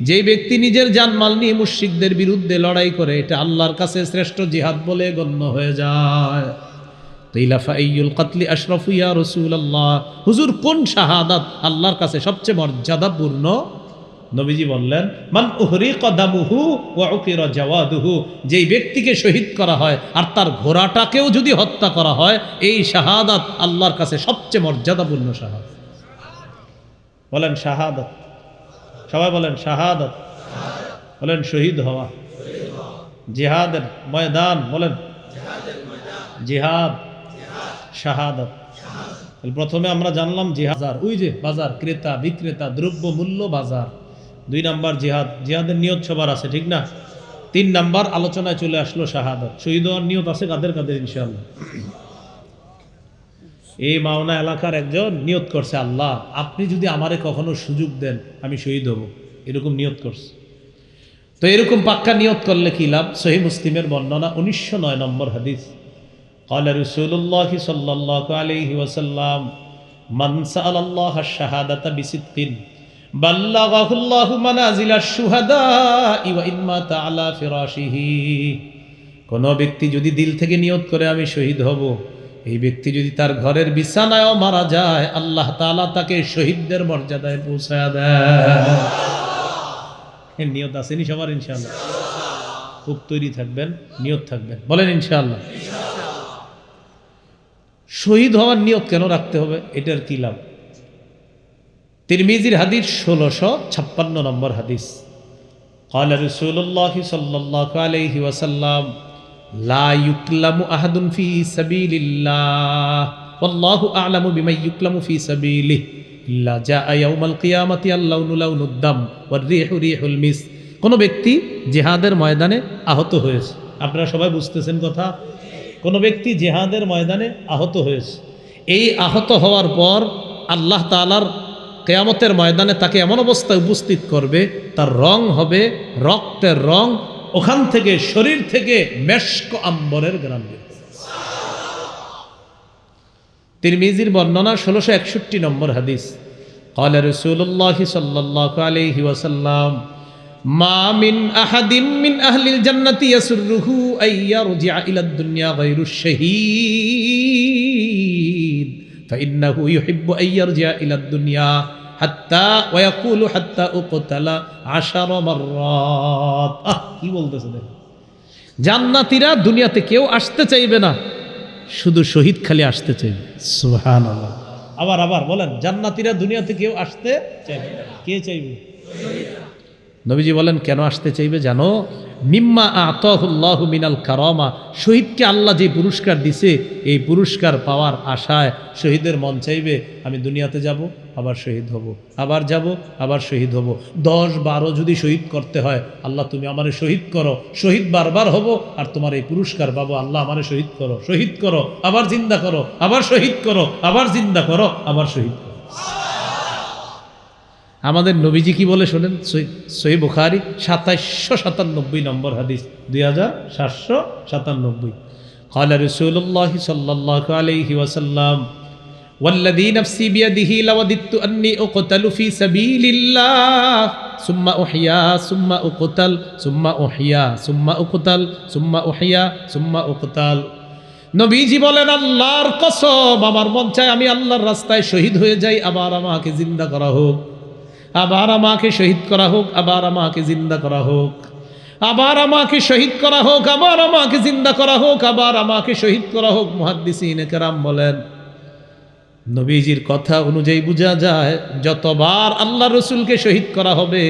Speaker 1: যে ব্যক্তি নিজের জানমাল নিয়ে মুশরিকদের বিরুদ্ধে লড়াই করে, এটা আল্লাহর কাছে শ্রেষ্ঠ জিহাদ বলে গণ্য হয়ে যায়। কিলা ফাইয়ুল কতলি আশরাফু ইয়া রাসূলুল্লাহ, হুজুর কোন শাহাদাত আল্লাহর কাছে সবচেয়ে মর্যাদাপূর্ণ? নবীজি বললেন মান উহরিকা দামুহু ওয়া উকিরা জাওয়াদুহু, যেই ব্যক্তিকে শহীদ করা হয় আর তার ঘোড়াটাকেও যদি হত্যা করা হয়, এই শাহাদাত আল্লাহর কাছে সবচেয়ে মর্যাদাপূর্ণ শাহাদাত। বলেন শাহাদাত, সবাই বলেন শাহাদাত, বলেন শহীদ হওয়া, জিহাদের ময়দান, বলেন জিহাদ, শাহাদাত। প্রথমে আমরা জানলাম জিহাদ, ওই যে বাজার, ক্রেতা বিক্রেতা, দ্রব্য মূল্য বাজার। 2 নাম্বার জিহাদ, জিহাদের নিয়ত সবার আছে ঠিক না? 3 নাম্বার আলোচনায় চলে আসলো শাহাদাত। শহীদ হওয়ার নিয়ত আছে কাদের কাদের? ইনশাআল্লাহ। এই মাওনা এলাকার একজন নিয়ত করছে, আল্লাহ আপনি যদি আমারে কখনো সুযোগ দেন আমি শহীদ হব, এরকম নিয়ত করছে। তো এরকম পাক্কা নিয়ত করলে কি লাভ? সহিহ মুসলিমের বর্ণনা 1909 নম্বর হাদিস। قال رسول الله صلى الله عليه وسلم من سأل الله الشهادة بصدق بلغه الله منازل الشهداء وإن مات على فراشه, কোন ব্যক্তি যদি দিল থেকে নিয়ত করে আমি শহীদ হব, এই ব্যক্তি যদি তার ঘরের বিছানায়ও মারা যায়, আল্লাহ তাআলা তাকে শহীদদের মর্যাদায় পৌঁছায় দেয়। নিয়ত আসেনি সবার? ইনশাআল্লাহ খুব তৈরি থাকবেন, নিয়ত থাকবেন, বলেন ইনশাআল্লাহ। শহীদ হওয়ার নিয়ত কেন রাখতে হবে? এটার কি লাভ? তিরমিজির হাদিস 1656 নম্বর হাদিস। قال رسول الله صلى الله عليه وسلم لا يكلم أحد في سبيل الله والله أعلم بمن يكلم في سبيله إلا جاء يوم القيامة اللون لون الدم والريح ريح المسك। কোন ব্যক্তি জিহাদের ময়দানে আহত হয়েছে, আপনারা সবাই বুঝতেছেন কথা। কোন ব্যক্তি জিহাদের ময়দানে আহত হয়েছে, এই আহত হওয়ার পর আল্লাহ তাআলার কিয়ামতের ময়দানে তাকে এমন অবস্থায় উপস্থিত করবে, তার রং হবে রক্তের রং, ওখান থেকে শরীর থেকে মেশক আম্বরের ঘ্রাণ বের হবে। তিরমিজির বর্ণনা 1661 নম্বর হাদিস। قال رسول الله صلى الله عليه وسلم ما من أحد من أهل الجنة يسره أن يرجع إلى الدنيا غير الشهيد فإنه يحب أن يرجع إلى الدنيا حتى ويقول حتى أقتل 10 مرات। কি বলতেছে দেখো, জান্নাতীরা দুনিয়াতে কেউ আসতে চাইবে না, শুধু শহীদ খালি আসতে চাইবে। সুবহানাল্লাহ। আবার বলেন, জান্নাতীরা দুনিয়াতে কেউ আসতে চাইবে না, কে চাইবে? নবীজি বলেন কেন আসতে চাইবে জানো? মিম্মা আতাহুল্লাহু মিনাল কারামা, শহীদকে আল্লাহ যে পুরস্কার দিছে এই পুরস্কার পাওয়ার আশায় শহীদের মন চাইবে আমি দুনিয়াতে যাব, আবার শহীদ হব, আবার যাব, আবার শহীদ হব। 10-12 যদি শহীদ করতে হয়, আল্লাহ তুমি আমারে শহীদ করো, শহীদ বারবার হব আর তোমার এই পুরস্কার পাবো। আল্লাহ আমারে শহীদ করো, শহীদ করো, আবার জিন্দা করো, আবার শহীদ করো, আবার জিন্দা করো, আবার শহীদ করো। আমাদের নবীজি কি বলে শোনেন, সহিহ বুখারী 2797 নম্বর হাদিস, 2797। قال رسول الله صلى الله عليه وسلم والذي نفسي بيده لوددت أني أقتل في سبيل الله ثم أحيا ثم أقتل ثم أحيا ثم أقتل ثم أحيا ثم أقتل। নবীজি বলেন আল্লাহর কসম আমার মন চায় আমি আল্লাহর রাস্তায় শহীদ হয়ে যাই, আবার আমাকে জিন্দা করা হোক, আবার আমাকে শহীদ করা হোক, আবার আমাকে জিন্দা করা হোক, আবার আমাকে শহীদ করা হোক, আবার আমাকে জিন্দা করা হোক, আবার আমাকে শহীদ করা হোক। মুহাদ্দিসিনে কেরাম বলেন নবীজির কথা অনুযায়ী বোঝা যায় যতবার আল্লাহ রসুলকে শহীদ করা হবে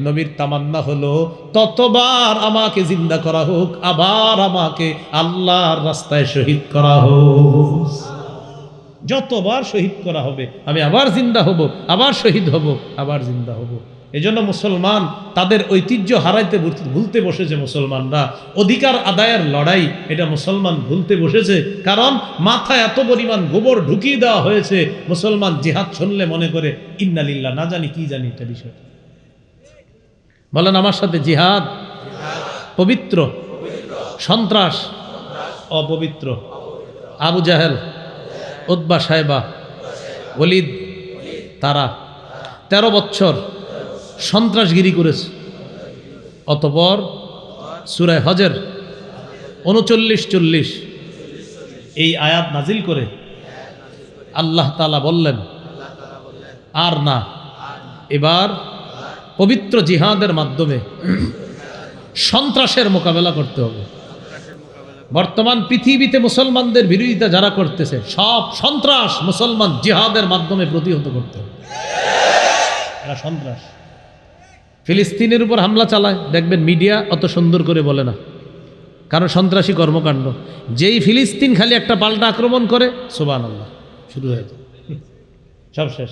Speaker 1: নবীর তামান্না হলো ততবার আমাকে জিন্দা করা হোক, আবার আমাকে আল্লাহর রাস্তায় শহীদ করা হোক। যতবার শহীদ করা হবে আমি আবার জিন্দা হব, আবার শহীদ হব, আবার জিন্দা হব। এজন্য মুসলমান তাদের ঐতিহ্য হারাইতে ভুলতে বসেছে। মুসলমানরা অধিকার আদায়ের লড়াই এটা মুসলমান ভুলতে বসেছে, কারণ মাথায় এত পরিমাণ গোবর ঢুকিয়ে দেওয়া হয়েছে। মুসলমান জিহাদ শুনলে মনে করে ইন্না লিল্লাহ, না জানি কি জানি এটা বিষয়। বলেন আমার সাথে, জিহাদ পবিত্র, সন্ত্রাস অপবিত্র। আবু জাহেল, উতবা সাহেবা, ওলিদ, তারা 13 বছর সন্ত্রাসগিরি করেছে। অতঃপর সূরা হজের 39-40 এই আয়াত নাজিল করে আল্লাহ তাআলা বললেন আর না, এবার পবিত্র জিহাদের মাধ্যমে সন্ত্রাসের মোকাবেলা করতে হবে। বর্তমান পৃথিবীতে মুসলমানদের বিরোধিতা যারা করতেছে সব সন্ত্রাস মুসলমান জিহাদের মাধ্যমে প্রতিহত করতে হবে। এরা সন্ত্রাস। ফিলিস্তিনের উপর হামলা চালায়, দেখবেন মিডিয়া অত সুন্দর করে বলে না, কারণ সন্ত্রাসী কর্মকাণ্ড। যেই ফিলিস্তিন খালি একটা পাল্টা আক্রমণ করে সুবহানাল্লাহ শুরু হয়ে যায়, সব শেষ।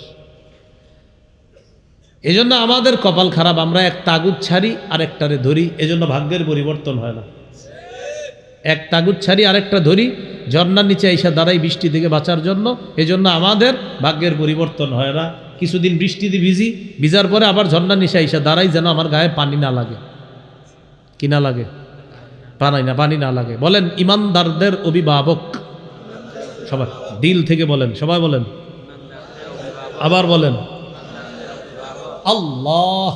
Speaker 1: এজন্য আমাদের কপাল খারাপ, আমরা এক তাগুত ছাড়ি আরেকটারে ধরি, এজন্য ভাগ্যের পরিবর্তন হয় না। এক তাগুত ছাড়ি আরেকটা ধরি, ঝর্ণার নিচে আইসা দাঁড়াই বৃষ্টি থেকে বাঁচার জন্য, এজন্য আমাদের ভাগ্যের পরিবর্তন হয় না। কিছুদিন বৃষ্টিতে ভিজার পরে আবার ঝর্ণার নিচে আইসা দাঁড়াই যেন আমার গায়ে পানি না লাগে। কি না লাগে? পানি না লাগে। বলেন ইমানদারদের অভিভাবক, সবাই দিল থেকে বলেন, সবাই বলেন, আবার বলেন আল্লাহ।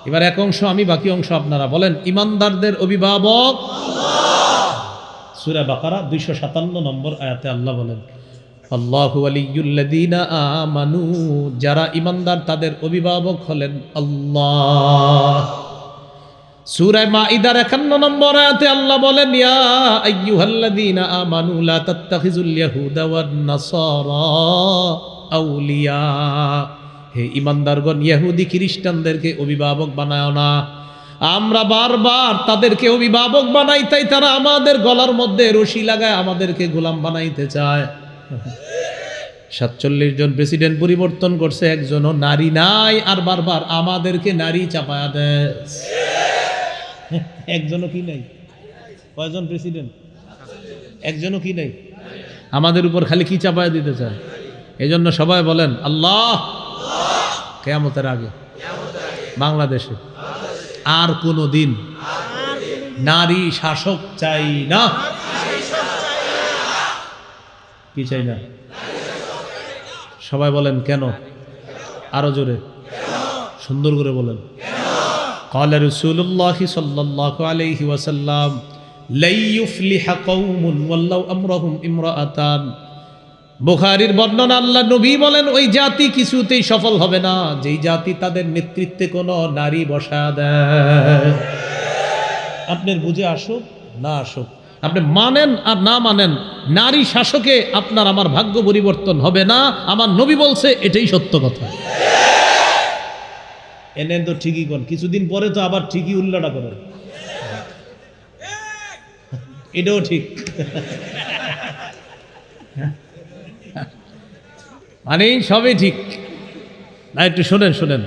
Speaker 1: এবার এক অংশ আমি, বাকি অংশ আপনারা বলেন ইমানদারদের অভিভাবক। সূরা বাকারা 257 নম্বর আয়াতে আল্লাহ বলেন আল্লাহু ওয়ালিয়ুল্লাযীনা আমানু, যারা ইমানদার তাদের অভিভাবক হলেন আল্লাহ। সূরা মাঈদার 51 নম্বর আয়াতে আল্লাহ বলেন ইয়া আইয়ুহাল্লাযীনা আমানু লা তাত্তাখিযুল ইয়াহুদা ওয়ান নাসারা আউলিয়া, হে ইমানদারগণ ইহুদি খ্রিস্টানদেরকে অভিভাবক বানায় না। আমরা বারবার তাদেরকে অভিভাবক বানাই, তাই তারা আমাদের গলার মধ্যে রশি লাগায় আমাদেরকে গোলাম বানাইতে চায়। 47 জন প্রেসিডেন্ট পরিবর্তন করছে, একজনও নারী নাই, আর বারবার আমাদেরকে নারী চাপায়া দেয়। একজনও কি নাই? কয়জন প্রেসিডেন্ট? একজনও কি নাই? আমাদের উপর খালি কি চাপায়া দিতে চায়। এজন্য সবাই বলেন আল্লাহ। কিয়ামতের আগে বাংলাদেশে আর কোনো দিন নারী শাসক চাই না। কি চাই না? সবাই বলেন কেন? আরো জোরে সুন্দর করে বলেন। قال رسول الله صلى الله عليه وسلم لا يفلح قوم ولو امرهم امرأتان। বুখারীর বর্ণনা, আল্লাহ নবী বলেন ওই জাতি কিছুতেই সফল হবে না যেই জাতি তাদের নেতৃত্বে কোনো নারী বসা দেয়। আপনার বুঝে আসুক না আসুক, আপনি মানেন আর না মানেন, নারী শাসকে আপনার আমার ভাগ্য পরিবর্তন হবে না। আমার নবী বলছে, এটাই সত্য কথা। এনে তো ঠিকই কোন, কিছুদিন পরে তো আবার ঠিকই উল্লাটা করেন, এটাও ঠিক। মানে সবই ঠিক না। একটু শোনেন শোনেন,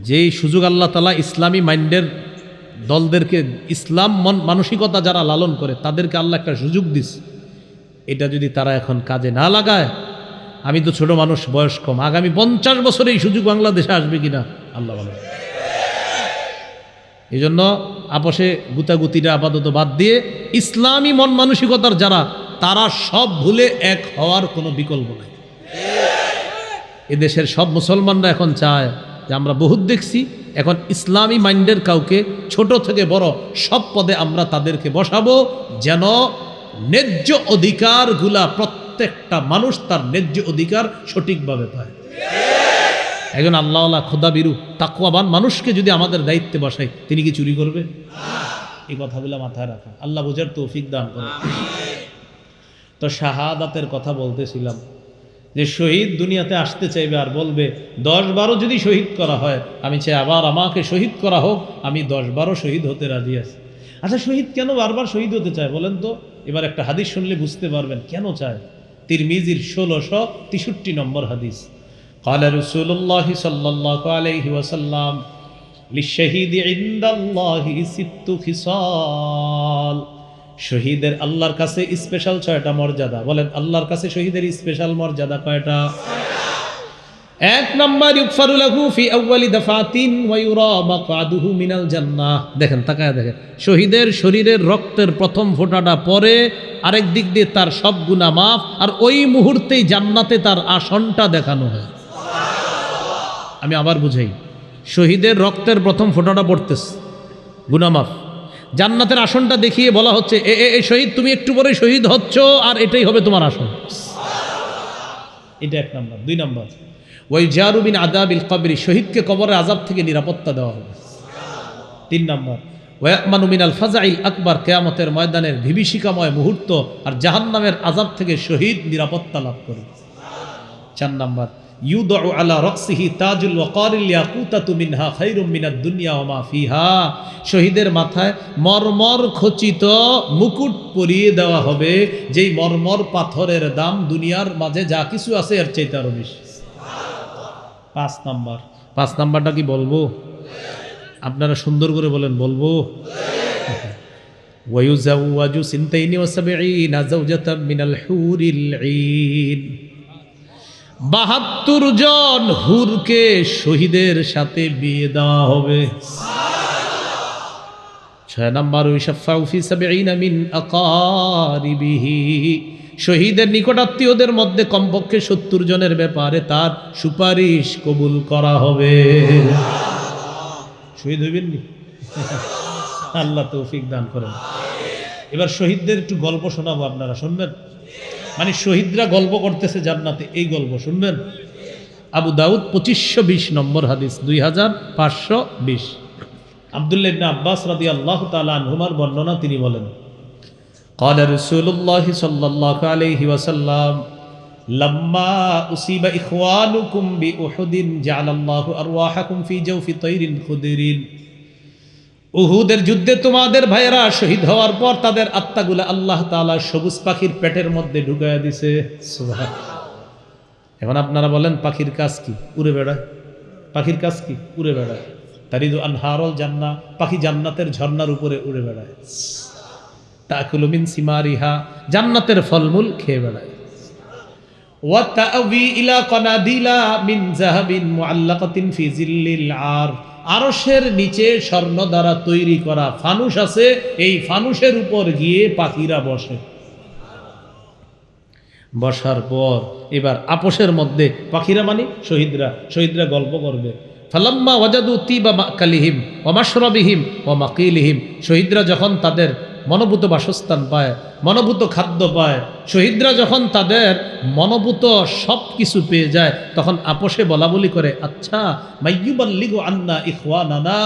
Speaker 1: যেই সুযোগ আল্লাহ তাআলা ইসলামী মাইন্ডের দলদেরকে, ইসলাম মানসিকতা যারা লালন করে তাদেরকে আল্লাহ একটা সুযোগ দিস, এটা যদি তারা এখন কাজে না লাগায়, আমি তো ছোট মানুষ, বয়স কম, আগামী 50 বছরে এই সুযোগ বাংলাদেশে আসবে কিনা আল্লাহ ভালো। এই জন্য আপোষে গুতাগুতিটা আপাতত বাদ দিয়ে ইসলামী মন মানসিকতার যারা, তারা সব ভুলে এক হওয়ার কোনো বিকল্প নাই। এদেশের সব মুসলমানরা এখন চায় যে, আমরা বহুত দেখছি, এখন ইসলামী মাইন্ডের কাউকে ছোট থেকে বড় সব পদে আমরা তাদেরকে বসাবো, যেন ন্যায্য অধিকারগুলা প্রত্যেকটা মানুষ তার ন্যায্য অধিকার সঠিকভাবে পায়। একজন আল্লাহওয়ালা খোদাবিরু তাকওয়াবান মানুষকে যদি আমাদের দায়িত্বে বসাই, তিনি কি চুরি করবে? এই কথাগুলো মাথায় রাখা, আল্লাহ বুঝার তৌফিক দান করে। তো শাহাদাতের কথা বলতেছিলাম, যে শহীদ দুনিয়াতে আসতে চাইবে আর বলবে 10-12 যদি শহীদ করা হয়, আমি চাই আবার আমাকে শহীদ করা হোক, আমি 10-12 শহীদ হতে রাজি আছি। আচ্ছা, শহীদ কেন বারবার শহীদ হতে চায় বলেন তো? এবার একটা হাদিস শুনলে বুঝতে পারবেন কেন চায়। তিরমিজির 1663 নম্বর হাদিস, قال رسول الله صلى الله عليه وسلم للشهيد عند الله 6 خصال। শহীদের আল্লাহর কাছে স্পেশাল 6টা মর্যাদা। বলেন, আল্লাহর কাছে শহীদের স্পেশাল মর্যাদা কয়টা? 1 নাম্বার, ইগফারু লাহু ফি আউয়ালি দাফাতিন ওয়া ইউরা মাকআদুহু মিনাল জান্নাহ। দেখেন, তাকায় দেখেন, শহীদের শরীরের রক্তের প্রথম ফোঁটাটা পরে, আরেক দিক দিয়ে তার সব গুনাহ মাফ, আর ওই মুহূর্তেই জান্নাতে তার আসনটা দেখানো হয়। আমি আবার বুঝাই, শহীদের রক্তের প্রথম ফোঁটাটা পড়তেছে, গুনাহ মাফ, জান্নাতের আসনটা দেখিয়ে বলা হচ্ছে, এ শহীদ, তুমি একটু পরে শহীদ হচ্ছ, আর এটাই হবে তোমার আসন। এটা 1 নাম্বার। 2 নাম্বার, ওয়াইজারু মিন আযাবিল কবরি, শহীদকে কবরের আযাব থেকে নিরাপত্তা দেওয়া হবে। 3 নাম্বার, ওয়ায়ামানু মিনাল ফাজাইল আকবার, কিয়ামতের ময়দানের বিভীষিকাময় মুহূর্ত আর জাহান্নামের আযাব থেকে শহীদ নিরাপত্তা লাভ করে। 4 নাম্বার, ইউদউ আলা রাসিহি তাজুল ওয়াকারিল ইয়াকুতাতু মিনহা খায়রুম মিনাদ দুনিয়া ওয়া মা ফিহা, শহীদের মাথায় মরমর খচিত মুকুট পরিয়ে দেওয়া হবে, যেই মরমর পাথরের দাম দুনিয়ার মাঝে যা কিছু আছে এর চাইতে আরো বেশি। 5 নাম্বার, 5 নাম্বারটা কি বলবো? আপনারা সুন্দর করে বলেন, বলবো? ওয়ায়ুজাওয়াজু সিনতাইনি ওয়া সাবঈনা যাওজাতাম মিনাল হুরিল ঈন, 72 জন হুরকে শহীদের সাথে বিয়ে দেওয়া হবে। 6 নাম্বার, ইশফাউ ফি 70 মিন আকারিবিহি, শহীদের নিকটাত্মীয়দের মধ্যে কমপক্ষে 70 জনের ব্যাপারে তার সুপারিশ কবুল করা হবে। শহীদ হইবেন নি? আল্লাহ তৌফিক দান করেন। এবার শহীদদের একটু গল্প শোনাবো, আপনারা শুনবেন। মানে শহীদরা গল্প করতেছে জান্নাতে, এই গল্প শুনবেন। আবু দাউদ 2520 নম্বর হাদিস, 2520। আব্দুল্লাহ ইবনে আব্বাস রাদিয়াল্লাহু তাআলা আনহুমার বর্ণনা, তিনি বলেন, قال رسول الله صلى الله عليه وسلم لما أصيب إخوانكم بأحد جعل الله أرواحكم في جوف طير خضر। উহুদের যুদ্ধে তোমাদের ভাইয়েরা শহীদ হওয়ার পর তাদের আত্মাগুলো আল্লাহ তাআলা সবুজ পাখির পেটের মধ্যে ঢুকায়া দিছে। সুবহানাল্লাহ। এখন আপনারা বলেন, পাখির কাজ কি? উড়ে বেড়ায়। পাখির কাজ কি? উড়ে বেড়ায়। তারিদু আনহারুল জান্নাহ, পাখি জান্নাতের ঝর্ণার উপরে উড়ে বেড়ায়। তাকুলু মিন সিমারিহা, জান্নাতের ফলমূল খেয়ে বেড়ায়। ওয়া তাআবি ইলা কানাদিলা মিন যাহাবিন মুআল্লাকাতিন ফি জিল্লিল আর, আরশের নিচে স্বর্ণ দ্বারা তৈরি করা ফানুস আছে, এই ফানুসের উপর গিয়ে পাখিরা বসে। বসার পর এবার আপোষের মধ্যে পাখিরা মানে শহীদরা গল্প করবে। ফালাম্মা ওয়াজাদু তিবা মাকালিহিম ওয়া মাশরাবিহিম ওয়া মাকিলিহিম, শহীদরা যখন তাদের মনোভূত বাসস্থান পায়, মনোভূত খাদ্য পায়, শহীদরা যখন তাদের মনোভূত সব কিছু পেয়ে যায়, তখন আপোষে বলা বলি করে, আচ্ছা মাইয়ুবাল্লিগু আন্না ইখওয়ানানা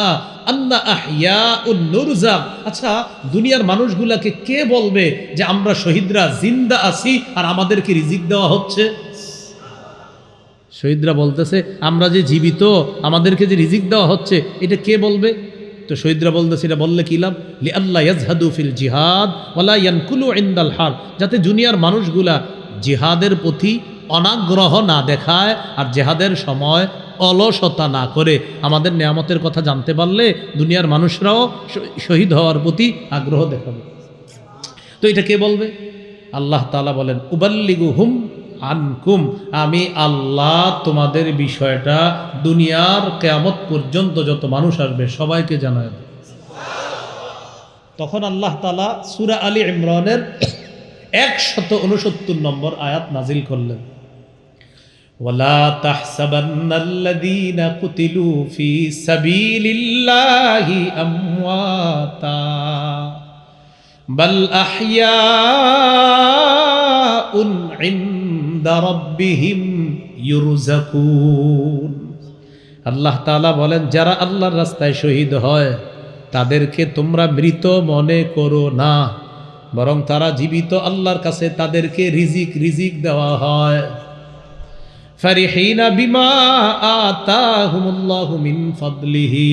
Speaker 1: আন্না আহইয়াউন নুরজাক, আচ্ছা দুনিয়ার মানুষগুলাকে কে বলবে যে আমরা শহীদরা জিন্দা আছি আর আমাদেরকে রিজিক দেওয়া হচ্ছে? শহীদরা বলতেছে আমরা যে জীবিত, আমাদেরকে যে রিজিক দেওয়া হচ্ছে, এটা কে বলবে? তো শহীদরা বলতেছে এটা বললে কি লাভ? লি আল্লাহ ইয়াজহাদু ফিল জিহাদ ওয়ালা ইয়ানকুলু ইনদাল হার, যাতে দুনিয়ার মানুষগুলা জিহাদের প্রতি অনাগ্রহ না দেখায় আর জিহাদের সময় অলসতা না করে। আমাদের নেয়ামতের কথা জানতে পারলে দুনিয়ার মানুষরাও শহীদ হওয়ার প্রতি আগ্রহ দেখাবে। তো এটা কে বলবে? আল্লাহ তাআলা বলেন উবাল্লিগুহুম আনকুম, আমি আল্লাহ তোমাদের বিষয়টা দুনিয়ার কিয়ামত পর্যন্ত যত মানুষ আসবে সবাইকে জানায় দেব। তখন আল্লাহ তাআলা সূরা আলী ইমরানের 169 নম্বর আয়াত নাজিল করলেন, ওয়ালা তাহসাবান্নাল্লাযীনা কুতিলু ফি সাবিলিল্লাহি আমওয়াতা বাল আহইয়াউন ইনদা রাব্বিহিম ইউরযাকুন। আল্লাহ তাআলা বলেন যারা আল্লাহর রাস্তায় শহীদ হয় তাদেরকে তোমরা মৃত মনে করো না, বরং তারা জীবিত। আল্লাহর কাছে তাদেরকে রিজিক দেওয়া হয়। ফারিহিনা বিমা আতাহুমুল্লাহু মিন ফাদলিহি,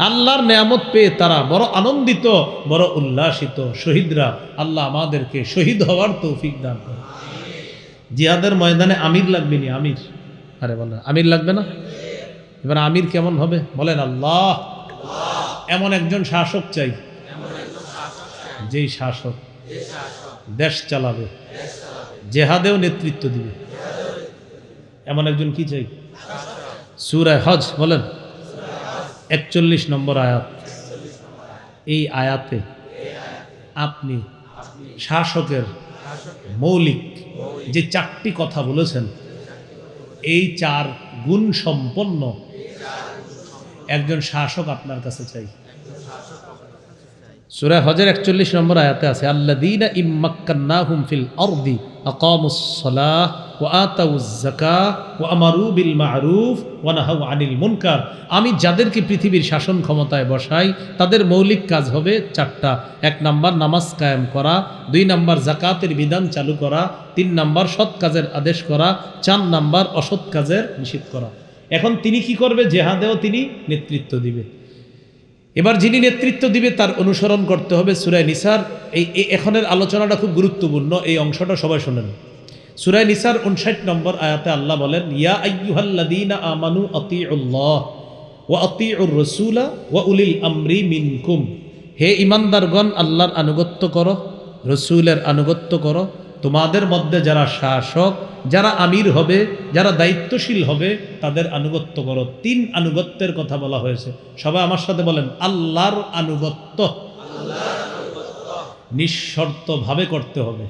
Speaker 1: আল্লাহর নেয়ামত পেয়ে তারা বড় আনন্দিত, বড় উল্লাসিত। শহীদরা, আল্লাহ আমাদেরকে শহীদ হওয়ার তৌফিক দান করে। জিহাদের ময়দানে আমির লাগবে নি? আমির, আরে বলেন আমির লাগবে না? এবার আমির কেমন হবে বলেন? আল্লাহ, এমন একজন শাসক চাই, যেই শাসক দেশ চালাবে, জেহাদেও নেতৃত্ব দিবে। এমন একজন কি চাই? সূরা হজ বলেন 41 নম্বর আয়াত। এই আয়াতে আপনি শাসকের মৌলিক যে 4টি কথা বলেছেন, এই 4 গুণ সম্পন্ন একজন শাসক আপনার কাছে চাই। সূরা হজের 41 নম্বর আয়াতে আছে, আল্লাযীনা ইম্মাক্কান্নাহুম ফিল আরদি আকামুস সালাহ ওয়া আতাউজ যাকাহ ওয়া আমারু বিল মা'রুফ ওয়া নাহাউ আনিল মুনকার। আমি যাদেরকে পৃথিবীর শাসন ক্ষমতায় বসাই তাদের মৌলিক কাজ হবে 4টা। 1 নাম্বার নামাজ কায়েম করা, 2 নাম্বার যাকাতের বিধান চালু করা, 3 নাম্বার সৎ কাজের আদেশ করা, 4 নাম্বার অসৎ কাজের নিষেধ করা। এখন তিনি কি করবে? জেহাদেও তিনি নেতৃত্ব দিবে। এবার যিনি নেতৃত্ব দিবে তার অনুসরণ করতে হবে। সূরা নিসার এই এখনের আলোচনাটা খুব গুরুত্বপূর্ণ, এই অংশটা সবাই শোনেন। সূরা নিসার 59 নম্বর আয়াতে আল্লাহ বলেন, ইয়া আইয়ুহাল্লাযীনা আমানু আতিউল্লাহ ওয়া আতিউর রাসূলা ওয়া উলিল আমরি মিনকুম। হে ঈমানদারগণ, আল্লাহর আনুগত্য করো, রাসূলের আনুগত্য করো। তোমাদের মধ্যে যারা শাসক, যারা আমির হবে, যারা দায়িত্বশীল হবে, তাদের আনুগত্য করো। 3 আনুগত্যের কথা বলা হয়েছে। সবাই আমার সাথে বলেন, আল্লাহর আনুগত্য নিঃশর্তভাবে করতে হবে।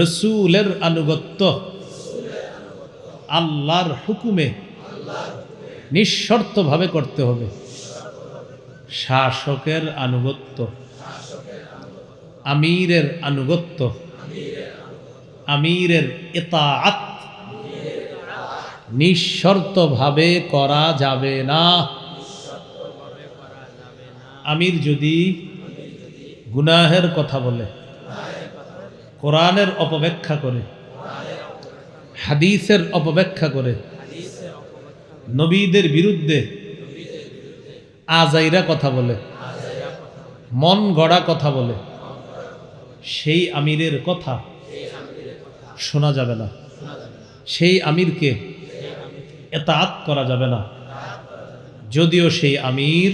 Speaker 1: রাসূলের আনুগত্য আল্লাহর হুকুমে নিঃশর্তভাবে করতে হবে। শাসকের আনুগত্য, আমিরের আনুগত্য, আমিরের ইতাআত নিঃশর্তভাবে করা যাবে না। আমির যদি গুনাহের কথা বলে, কোরআনের অপব্যাখ্যা করে, হাদিসের অপব্যাখ্যা করে, নবীদের বিরুদ্ধে আজাইরা কথা বলে, মন গড়া কথা বলে, সেই আমিরের কথা শোনা যাবে না। সেই আমিরকে ইতাআত করা যাবে না, যদিও সেই আমির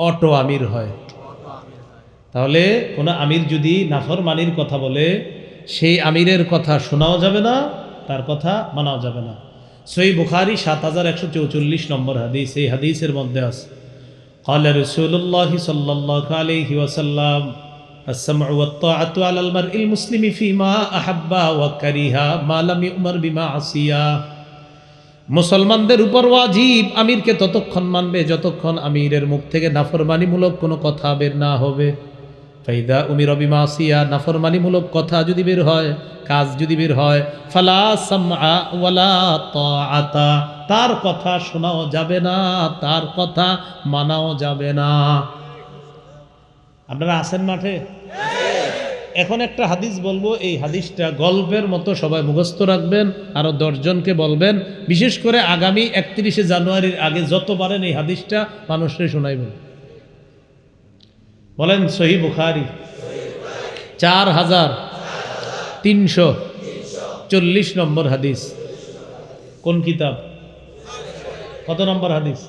Speaker 1: অটো আমির হয়। তাহলে কোনো আমির যদি নাফরমানির কথা বলে, সেই আমিরের কথা শোনাও যাবে না, তার কথা মানাও যাবে না। সহিহ বুখারী 7144 নম্বর হাদিস। এই হাদিসের মধ্যে আছে, قال رسول الله صلى الله عليه وسلم السمع والطاعة على المرء المسلم فيما أحب وكره ما لم يؤمر بمعصية। মুসলমানদের উপর ওয়াজিব আমিরকে ততক্ষণ মানবে যতক্ষণ আমিরের মুখ থেকে নাফরমানিমূলক কোনো কথা বের না হবে। ফাইদা উমির বিমাসিয়া, নাফরমানিমূলক কথা যদি বের হয়, কাজ যদি বের হয়, ফালা সামআ ওয়ালা তাআতা, তার কথা শোনাও যাবে না, তার কথা মানাও যাবে না। আপনারা আছেন মাঠে? এখন একটা হাদিস বলবো, এই হাদিসটা গল্পের মতো সবাই মুখস্থ রাখবেন, আরও 10 জনকে বলবেন, বিশেষ করে আগামী 31শে জানুয়ারির আগে যত পারেন এই হাদিসটা মানুষকে শোনাইবেন। বলেন সহিহ বুখারী 4340 নম্বর হাদিস। কোন কিতাব? কত নম্বর হাদিস?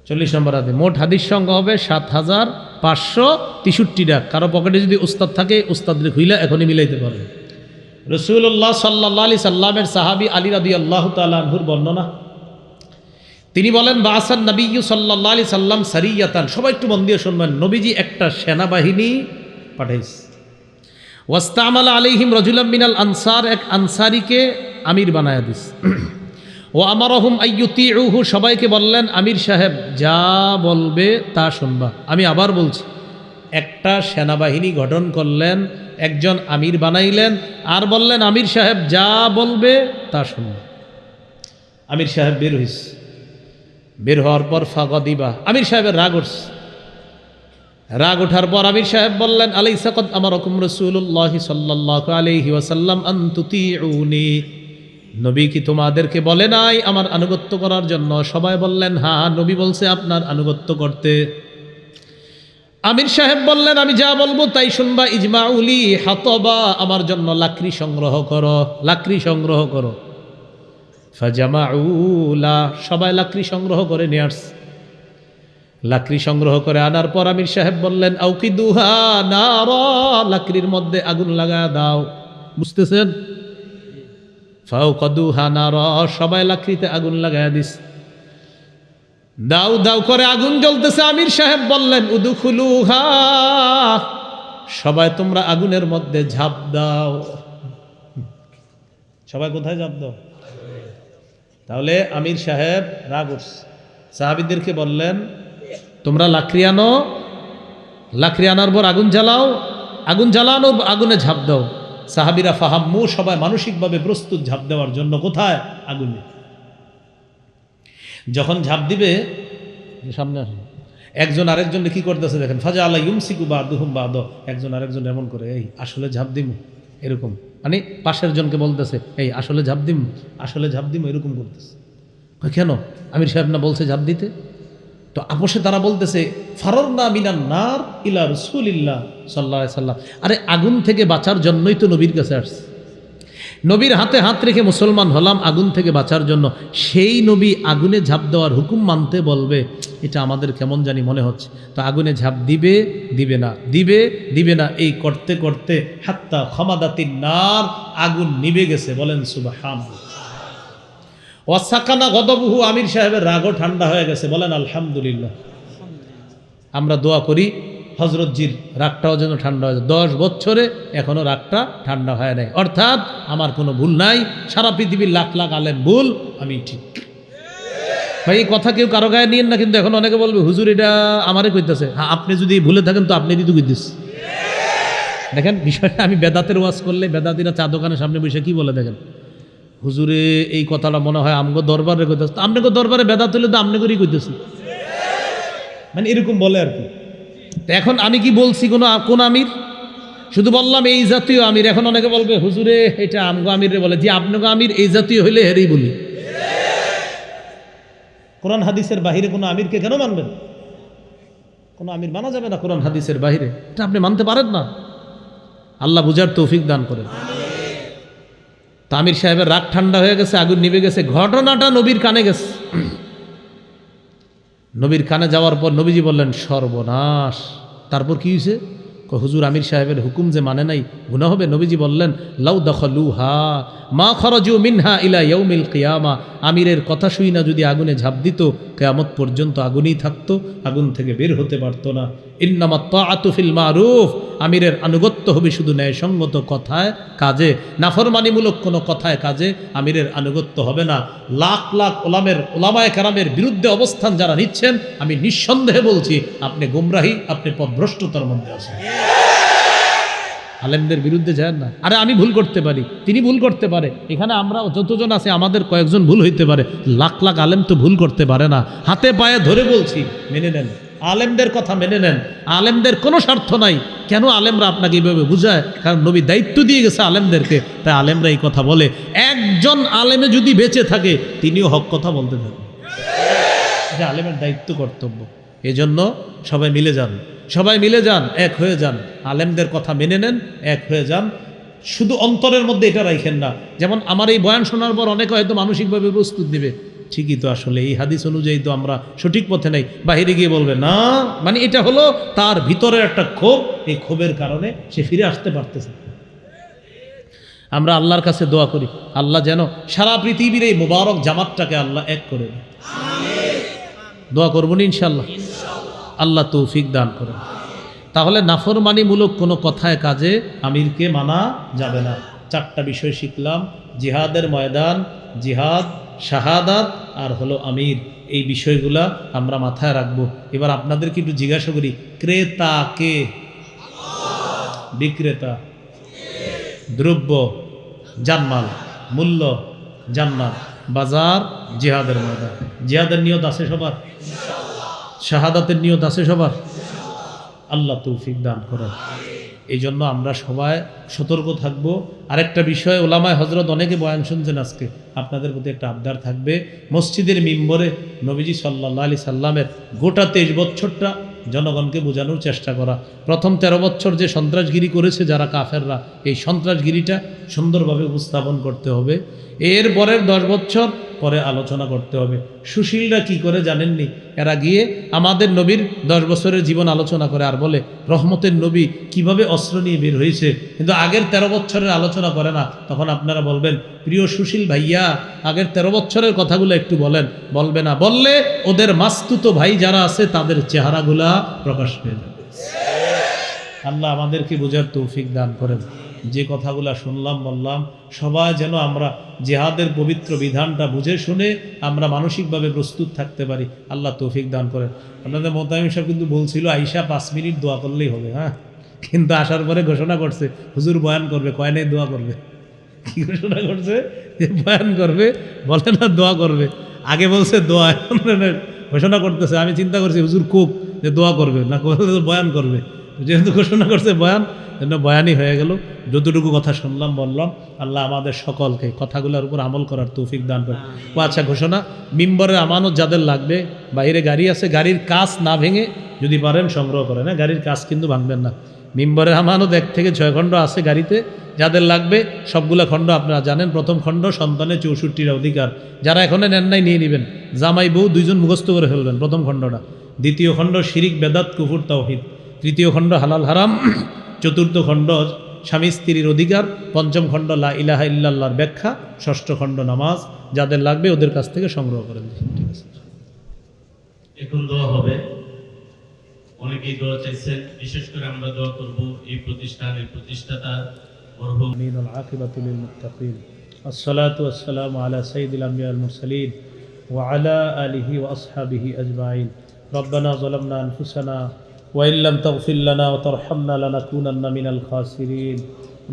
Speaker 1: 40 নম্বর হাদিস। মোট হাদিস সংখ্যা হবে 7563টা। কারো পকেটে যদি উস্তাদ থাকে, উস্তাদের খুইলা এখনই মিলাইতে পারবে। রাসূলুল্লাহ সাল্লাল্লাহু আলাইহি সাল্লামের সাহাবী আলী রাদিয়াল্লাহু তাআলা আনহুর বর্ণনা, তিনি বলেন, বাআসান নবিয়্যু সাল্লাল্লাহু আলাইহি সাল্লাম সারিয়াতান। সবাই একটু মন দিয়ে শুনবেন, নবীজি একটা সেনাবাহিনী পাঠাইছে। ওয়াস্তামালা আলাইহিম রাজুলাম মিনাল আনসার, এক আনসারীকে আমির বানায়া দিস। ও আমারহুম আইয়ুতিউহু, সবাইকে বললেন আমির সাহেব যা বলবে তা শুনবা। আমি আবার বলছি, একটা সেনাবাহিনী গঠন করলেন, একজন আমির বানাইলেন, আর বললেন আমির সাহেব যা বলবে তা শুনবা। আমির সাহেব বের হইছে। বের হওয়ার পর ফাগদিবা, আমির সাহেবের রাগ উঠছে। রাগ ওঠার পর আমির সাহেব বললেন, আলাইসা কদ আমারাকুম রাসূলুল্লাহ সাল্লাল্লাহু আলাইহি ওয়াসাল্লাম আন তুতিউনি, নবী কি তোমাদেরকে বলে নাই আমার আনুগত্য করার জন্য? সবাই বললেন হ্যাঁ, নবী বলছে আপনার আনুগত্য করতে। আমির সাহেব বললেন আমি যা বলবো তাই শুনবা। ইজমাউলি হাতবা, আমার জন্য লাকড়ি সংগ্রহ করো, লাকড়ি সংগ্রহ করো। ফাজামাউলা, সবাই লাকড়ি সংগ্রহ করে নিয়ে আসছে। লাকড়ি সংগ্রহ করে আনার পর আমির সাহেব বললেন আউকিদুহা নারা, লাকড়ির মধ্যে আগুন লাগা দাও। বুঝতেছেন? ফাউকাদুহা নারা, সবাই লাকড়িতে আগুন লাগায়া দিস। দাউ দাউ করে আগুন জ্বলতেছে। আমির সাহেব বললেন উদুখুলুহা, সবাই তোমরা আগুনের মধ্যে ঝাঁপ দাও। সবাই কোথায় ঝাঁপ দাও? তাহলে আমির সাহেব রাগ উঠছে, সাহাবীদেরকে বললেন তোমরা লাকড়ি আনো, লাকড়ি আনার পর আগুন জ্বালাও, আগুন জ্বালানো আগুনে ঝাঁপ দাও। সাহাবীরা ফাহাম্মু, সবাই মানসিকভাবে প্রস্তুত ঝাঁপ দেওয়ার জন্য। কোথায়? আগুনে। যখন ঝাঁপ দিবে, সামনে আসে, একজন আরেকজনকে কি করতেছে দেখেন, ফাজা আল্লাহ ইউমসিকু বাদুহুম বাদ, একজন আরেকজন এমন করে এই আসলে ঝাঁপ দিমু, এরকম মানে পাশের জনকে বলতেছে এই আসলে ঝাঁপ দিমু, আসলে ঝাঁপ দিমু, এরকম করতেছে। কেন? আমির সাহেব না বলছে ঝাঁপ দিতে? তো আপোষে তারা বলতেছে ফারারনা মিনান নার ইলা রাসূলিল্লাহ সাল্লাল্লাহু আলাইহি সাল্লাম। আরে আগুন থেকে বাঁচার জন্যই তো নবীর কাছে আসছে, নবীর হাতে হাত রেখে মুসলমান হলাম আগুন থেকে বাঁচার জন্য। সেই নবী আগুনে ঝাঁপ দেওয়ার হুকুম মানতে বলবে, এটা আমাদের কেমন জানি মনে হচ্ছে। তো আগুনে ঝাঁপ দিবে, দিবে না, দিবে, দিবে না, এই করতে করতে হাত্তা খামাদাতিন নার, আগুন নিভে গেছে। বলেন সুবহানাল্লাহ। ওয়াসাকানা গদবহু, আমির সাহেবের রাগও ঠান্ডা হয়ে গেছে। বলেন আলহামদুলিল্লাহ। আমরা দোয়া করি হজরতজির রাগটাও যেন ঠান্ডা হয়ে যায়। 10 বছরে এখনো রাগটা ঠান্ডা হয় নাই, অর্থাৎ আমার কোনো ভুল নাই, সারা পৃথিবীর লাখ লাখ আলেম ভুল, আমি ঠিক। ভাই এই কথা কেউ কারো গায়ে নিয়েন না, কিন্তু এখন অনেকে বলবে হুজুর এটা আমারে কইতেছে। হ্যাঁ, আপনি যদি ভুলে থাকেন তো আপনি তো কইতেছে। দেখেন বিষয়টা, আমি বেদাতের ওয়াজ করলে বেদাতিরা চা দোকানের সামনে বসে কি বলে দেখেন, হুজুরে এই কথাটা মনে হয় আমগো দরবারে কইতেছে। আপনাকে দরবারে বেদাত হলে তো আপনি করেই কইতেছি, মানে এরকম বলে আর কি। এখন আমি কি বলছি কোন আমির? শুধু বললাম এই জাতীয় আমির। এখন অনেকে বলবে হুজুরে এটা আমগো আমিরে বলে, যে আপনাকে আমির এই জাতীয় হইলে হেরেই বলি। কোরআন হাদিসের বাহিরে কোনো আমিরকে কেন মানবেন? কোনো আমির মানা যাবে না কোরআন হাদিসের বাহিরে, এটা আপনি মানতে পারেন না। আল্লাহ বুঝার তৌফিক দান করেন। আমির সাহেবের রাগ ঠান্ডা হয়ে গেছে, আগুন নিভে গেছে। ঘটনাটা নবীর কানে গেছে। নবীর কানে যাওয়ার পর নবীজি বললেন সর্বনাশ। তারপর কি হয়েছে? হুজুর আমির সাহেবের হুকুম যে মানে নাই, গুনাহ হবে। নবীজি বললেন লাউ দখলুহা মা খরাজু মিনহা ইলা ইয়াউমিল কিয়ামা, আমিরের কথা শুই না যদি আগুনে ঝাঁপ দিত, কিয়ামত পর্যন্ত আগুনেই থাকতো, আগুন থেকে বের হতে পারতো না। ইন্নামাত তাআতু ফিল মারুফ, আমিরের আনুগত্য হবে শুধু ন্যায়সঙ্গত কথায় কাজে, নাফরমানিমূলক কোনো কথায় কাজে আমিরের আনুগত্য হবে না। লাখ লাখ ওলামায়ে কেরামের বিরুদ্ধে অবস্থান যারা নিচ্ছেন, আমি নিঃসন্দেহে বলছি আপনি গুমরাহি, আপনি পথভ্রষ্টতার মধ্যে আছেন। আলেমদের বিরুদ্ধে যায় না। আরে আমি ভুল করতে পারি, তিনি ভুল করতে পারে, এখানে আমরা যতজন আছে আমাদের কয়েকজন ভুল হইতে পারে, লাখ লাখ আলেম তো ভুল করতে পারে না। হাতে পায়ে ধরে বলছি মেনে নেন। আলেমদের কথা মেনে নেন। আলেমদের কোনো স্বার্থ নাই। কেন আলেমরা আপনাকে এইভাবে বুঝায়? কারণ নবী দায়িত্ব দিয়ে গেছে আলেমদেরকে, তাই আলেমরা এই কথা বলে। একজন আলেমে যদি বেঁচে থাকে তিনিও হক কথা বলতে থাকেন, এটা আলেমের দায়িত্ব, কর্তব্য। এজন্য সবাই মিলে যান, সবাই মিলে যান, এক হয়ে যান, আলেমদের কথা মেনে নেন, এক হয়ে যান। শুধু অন্তরের মধ্যে এটা রাখেন না। যেমন আমার এই বয়ান শোনার পর অনেকে হয়তো মানসিকভাবে প্রস্তুত নেবে, ঠিকই তো, আসলে এই হাদিস অনুযায়ী তো আমরা সঠিক পথে নেই, বাহিরে গিয়ে বলবে না, মানে এটা হলো তার ভিতরের একটা ক্ষোভ, এই ক্ষোভের কারণে সে ফিরে আসতে পারতেছে। আমরা আল্লাহর কাছে দোয়া করি, আল্লাহ যেন সারা পৃথিবীর এই মুবারক জামাতটাকে আল্লাহ এক করে দেয়। দোয়া করবো না ইনশাল্লাহ? আল্লাহ তৌফিক দান করেন। তাহলে নাফরমানিমূলক কোনো কথায় কাজে আমিরকে মানা যাবে না। 4টা বিষয় শিখলাম: জিহাদের ময়দান, জিহাদ, শাহাদাত, আর হলো আমির। এই বিষয়গুলা আমরা মাথায় রাখবো। এবার আপনাদেরকে একটু জিজ্ঞাসা করি, ক্রেতা কে? বিক্রেতা? দ্রব্য, জানমাল, মূল্য, জান্নাত, বাজার, জিহাদের ময়দান। জিহাদের নিয়ত আছে সবার? শাহাদাতের নিয়ত আছে সবার? আল্লাহ তৌফিক দান করেন। এই জন্য আমরা সবাই সতর্ক থাকব। আরেকটা বিষয়, ওলামায়ে হজরত অনেকে বয়ান শুনছেন, আজকে আপনাদের প্রতি একটা আবদার থাকবে। মসজিদের মিম্বরে নবীজি সাল্লাল্লাহু আলাইহি সাল্লামের গোটা 23 বছরটা জনগণকে বোঝানোর চেষ্টা করা। প্রথম 13 বছর যে সন্ত্রাসগিরি করেছে যারা কাফেররা, এই সন্ত্রাসগিরিটা সুন্দরভাবে উপস্থাপন করতে হবে। এর পরের 10 বছর পরে আলোচনা করতে হবে। সুশীলরা কি করে জানেননি? এরা গিয়ে আমাদের নবীর 10 বছরের জীবন আলোচনা করে আর বলে রহমতের নবী কিভাবে অস্ত্র নিয়ে বের হয়েছে, কিন্তু আগের 13 বছরের আলোচনা করে না। তখন আপনারা বলবেন, প্রিয় সুশীল ভাইয়া, আগের 13 বছরের কথাগুলো একটু বলেন। বলবে না, বললে ওদের মাস্তুতো ভাই যারা আছে তাদের চেহারাগুলা প্রকাশ পেয়ে যাবে। আল্লাহ আমাদেরকে বোঝার তৌফিক দান করেন। যে কথাগুলা শুনলাম বললাম, সবাই যেন আমরা জিহাদের পবিত্র বিধানটা বুঝে শুনে আমরা মানসিকভাবে প্রস্তুত থাকতে পারি। আল্লাহ তৌফিক দান করেন। আপনাদের মোতামিম সাহেব কিন্তু বলছিল আইসা 5 মিনিট দোয়া করলেই হবে, হ্যাঁ, কিন্তু আসার পরে ঘোষণা করছে হুজুর বয়ান করবে, কয় নাই দোয়া করবে। কি ঘোষণা করছে? যে বয়ান করবে, বলে না দোয়া করবে। আগে বলছে দোয়া, এখন ঘোষণা করতেছে। আমি চিন্তা করছি হুজুর খুব যে দোয়া করবে না, বয়ান করবে। যেহেতু ঘোষণা করছে বয়ান, যেন বয়ানই হয়ে গেল। যতটুকু কথা শুনলাম বললাম, আল্লাহ আমাদের সকলকে কথাগুলোর উপর আমল করার তৌফিক দান করে। ও আচ্ছা, ঘোষণা, মিম্বরের আমানত যাদের লাগবে, বাইরে গাড়ি আছে, গাড়ির কাচ না ভেঙে যদি পারেন সংগ্রহ করেন। হ্যাঁ, গাড়ির কাচ কিন্তু ভাঙবেন না। মিম্বরের আমানত 1 থেকে 6 খণ্ড আছে গাড়িতে, যাদের লাগবে সবগুলা খণ্ড আপনারা জানেন। প্রথম খণ্ড সন্তানের 64টা অধিকার, যারা এখনো নেন নাই নিয়ে নেবেন। জামাই বউ 2 জন মুখস্থ করে ফেলবেন প্রথম খণ্ডটা। দ্বিতীয় খণ্ড শিরিক, বেদাত, কুফর, তাওহীদ। তৃতীয় খণ্ড হালাল হারাম। চতুর্থ খণ্ড স্বামী স্ত্রীর অধিকার। পঞ্চম খণ্ড লা ইলাহা ইল্লাল্লাহর ব্যাখ্যা। ষষ্ঠ খণ্ড নামাজ। যাদের লাগবে ওদের কাছ থেকে সংগ্রহ করেন। ঠিক আছে,
Speaker 2: এখন দোয়া হবে। অনেকেই দোয়া চাইছেন, বিশেষ করে আমরা দোয়া করব এই প্রতিষ্ঠানের প্রতিষ্ঠাতা মরহুম
Speaker 1: আমিনুল আকিবাতুল লিল মুত্তাকিন। আসসালাতু ওয়াসসালামু আলা সাইয়্যিদিল আমবিয়াল মুরসালিন ওয়া আলা আলিহি ওয়া আসহাবিহি আজমাইন। রব্বানা যালামনা আনফুসানা ওয়া ইল্লাম তাগফির লানা ওয়া তারহামনা লানাকুনান্না মিনাল খাসিরিন।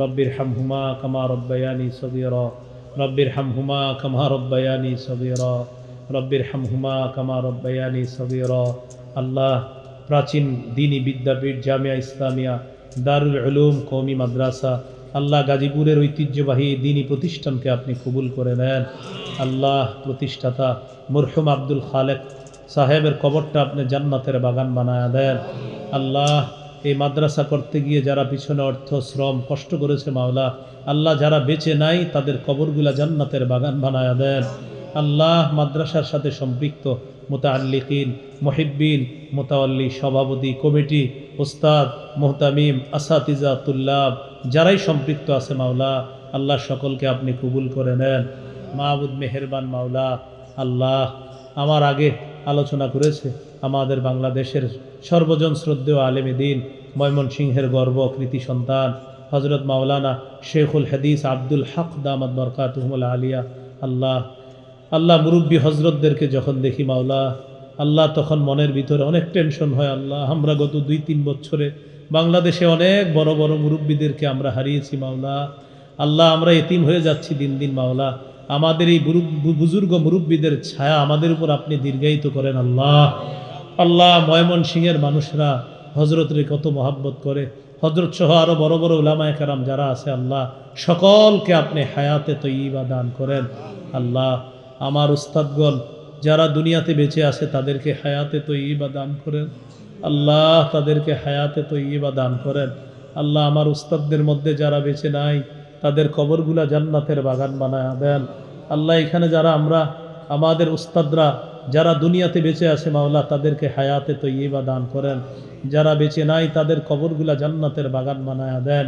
Speaker 1: রব্বিরহামহুমা কামা রাব্বায়ানি সগীরা। রব্বিরহামহুমা কামা রাব্বায়ানি সগীরা। রব্বিরহামহুমা কামা রাব্বায়ানি সগীরা। আল্লাহ, প্রাচীন দ্বীনি বিদ্যাপীঠ, জামিয়া ইসলামিয়া, দারুল উলুম কওমি মাদ্রাসা, আল্লাহ গাজীপুরের ঐতিহ্যবাহী দ্বীনি প্রতিষ্ঠানকে আপনি কবুল করে নেন। আল্লাহ, প্রতিষ্ঠাতা মরহুম আব্দুল খালেক সাহেবের কবরটা আপনি জান্নাতের বাগান বানায়া দেন। আল্লাহ, এই মাদ্রাসা করতে গিয়ে যারা পিছনে অর্থ, শ্রম, কষ্ট করেছে মাওলা, আল্লাহ যারা বেঁচে নাই তাদের কবরগুলা জান্নাতের বাগান বানায়া দেন। আল্লাহ, মাদ্রাসার সাথে সম্পৃক্ত মুতাআল্লিকিন, মুহিব্বিন, মুতাওয়াল্লি, সভাপতি, কমিটি, ওস্তাদ, মুহতামিম, আসাতিজা, তুল্লাব, যারাই সম্পৃক্ত আছে মাওলা, আল্লাহ সকলকে আপনি কবুল করে নেন। মাহবুদ মেহেরবান মাওলা, আল্লাহ আমার আগে আলোচনা করেছে আমাদের বাংলাদেশের সর্বজন শ্রদ্ধেয় আলেমে দ্বীন, ময়মনসিংহের গর্ব, কৃতি সন্তান হজরত মাওলানা শেখুল হাদিস আব্দুল হক দামাত বরকাতুহুল আলিয়া। আল্লাহ, আল্লাহ মুরব্বী হজরতদেরকে যখন দেখি মাওলা, আল্লাহ তখন মনের ভিতরে অনেক টেনশন হয়। আল্লাহ, আমরা গত 2-3 বছরে বাংলাদেশে অনেক বড় বড় মুরব্বীদেরকে আমরা হারিয়েছি মাওলা। আল্লাহ, আমরা এতিম হয়ে যাচ্ছি দিন দিন মাওলা। আমাদের এই বুজুর্গ মুরব্বীদের ছায়া আমাদের উপর আপনি দীর্ঘায়িত করেন। আল্লাহ, আল্লাহ ময়মনসিংহের মানুষরা হজরতরে কত মহাব্বত করে, হজরত সহ আরো বড় বড় উলামায়ে কেরাম যারা আছে আল্লাহ সকলকে আপনি হায়াতে তৈয়বা দান করেন। আল্লাহ আমার উস্তাদগণ যারা দুনিয়াতে বেঁচে আছে তাদেরকে হায়াতে তৈয়বা দান করেন। আল্লাহ তাদেরকে হায়াতে তৈয়বা দান করেন। আল্লাহ আমার উস্তাদদের মধ্যে যারা বেঁচে নাই তাদের কবরগুলা জান্নাতের বাগান বানায়া দেন। আল্লাহ এখানে যারা আমরা আমাদের উস্তাদরা যারা দুনিয়াতে বেঁচে আছে মাওলা তাদেরকে হায়াতে তৈয়বা দান করেন। যারা বেঁচে নাই তাদের কবরগুলা জান্নাতের বাগান বানায়া দেন।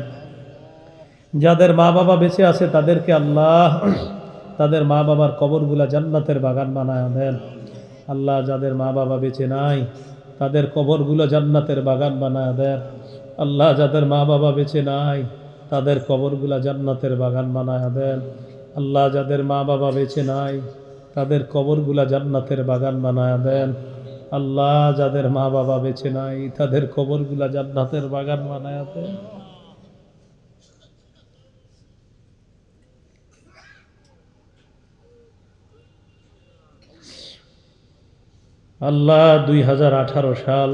Speaker 1: যাদের মা বাবা বেঁচে আছে তাদেরকে আল্লাহ তাদের মা বাবার কবরগুলা জান্নাতের বাগান বানায়া দেন। আল্লাহ যাদের মা বাবা বেঁচে নাই তাদের কবরগুলো জান্নাতের বাগান বানায়া দেন। আল্লাহ যাদের মা বাবা বেঁচে নাই তাদের কবরগুলা জান্নাতের বাগান বানায়া দেন। আল্লাহ যাদের মা বাবা বেঁচে নাই তাদের কবরগুলা জান্নাতের বাগান বানায়া দেন। আল্লাহ যাদের মা বাবা বেঁচে নাই তাদের কবরগুলা জান্নাতের বাগান বানায়া দেন। আল্লাহ 2018 সাল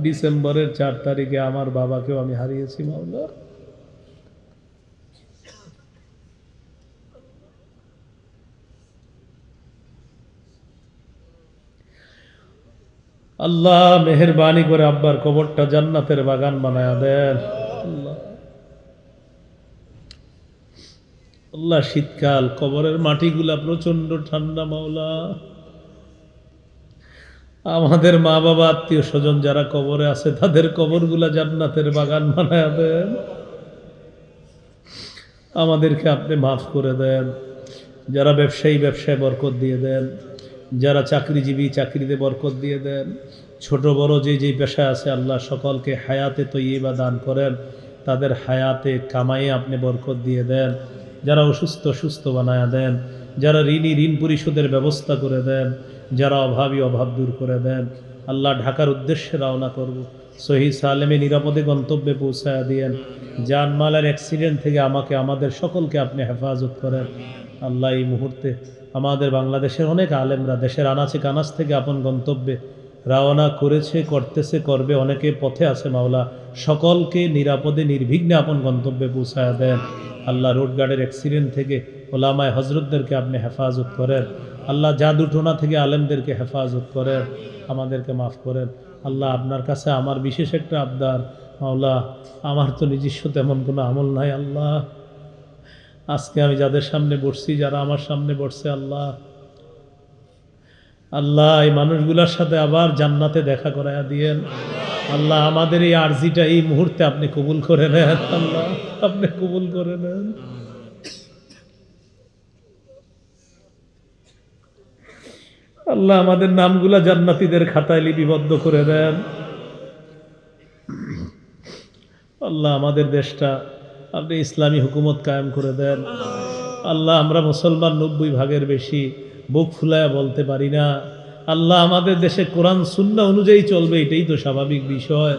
Speaker 1: ডিসেম্বরের 4 তারিখে আমার বাবাকেও আমি হারিয়েছি মাওলা। আল্লাহ মেহেরবানি করে আব্বার কবরটা জান্নাতের বাগান বানায়া দেন। আল্লাহ আল্লাহ শীতকাল কবরের মাটিগুলা প্রচন্ড ঠান্ডা মাওলা। আমাদের মা বাবা আত্মীয় স্বজন যারা কবরে আছে তাদের কবরগুলা জান্নাতের বাগান বানায়া দেন। আমাদেরকে আপনি মাফ করে দেন। যারা ব্যবসায়ী ব্যবসায় বরকত দিয়ে দেন, যারা চাকরিজীবী চাকরিতে বরকত দিয়ে দেন, ছোট বড় যে যে পেশা আছে আল্লাহ সকলকে হায়াতে তৈয়বা দান করেন। তাদের হায়াতে কামাইয়ে আপনি বরকত দিয়ে দেন। যারা অসুস্থ সুস্থ বানায়া দেন, যারা ঋণী ঋণ পরিশোধের ব্যবস্থা করে দেন, যারা অভাবী অভাব দূর করে দেন। আল্লাহ ঢাকার উদ্দেশ্যে রওনা করব, সহি সালেমে নিরাপদে গন্তব্যে পৌঁছায়া দিয়েন। জানমালের অ্যাক্সিডেন্ট থেকে আমাকে আমাদের সকলকে আপনি হেফাজত করেন। আল্লাহ এই মুহূর্তে আমাদের বাংলাদেশের অনেক আলেমরা দেশের আনাচে কানাচ থেকে আপন গন্তব্যে রওনা করেছে, করতেছে, করবে, অনেকে পথে আছে মাওলা। সকলকে নিরাপদে নির্বিঘ্নে আপন গন্তব্যে পৌঁছায়া দেন। আল্লাহ রোডগার্ডের অ্যাক্সিডেন্ট থেকে ওলামায়ে হজরতদেরকে আপনি হেফাজত করেন। আল্লাহ জাদুটোনা থেকে আলেমদেরকে হেফাজত করেন। আমাদেরকে মাফ করেন। আল্লাহ আপনার কাছে আমার বিশেষ একটা আবদার মাওলা, আমার তো নিজস্ব তেমন কোনো আমল নাই আল্লাহ। আজকে আমি যাদের সামনে বসছি, যারা আমার সামনে বসছে আল্লাহ, আল্লাহ এই মানুষগুলোর সাথে আবার জান্নাতে দেখা করায়া দিয়েন। আল্লাহ আমাদের এই আরজিটা এই মুহূর্তে আপনি কবুল করে নেন। আল্লাহ আপনি কবুল করে নেন। আল্লাহ আমাদের নামগুলা জান্নাতীদের খাতায় লিপিবদ্ধ করে দেন। আল্লাহ আমাদের দেশটা আপনি ইসলামী হুকুমত কায়েম করে দেন। আল্লাহ আমরা মুসলমান 90 ভাগের বেশি, বুক ফুলায়া বলতে পারি না। আল্লাহ আমাদের দেশে কোরআন সুন্নাহ অনুযায়ী চলবে, এটাই তো স্বাভাবিক বিষয়।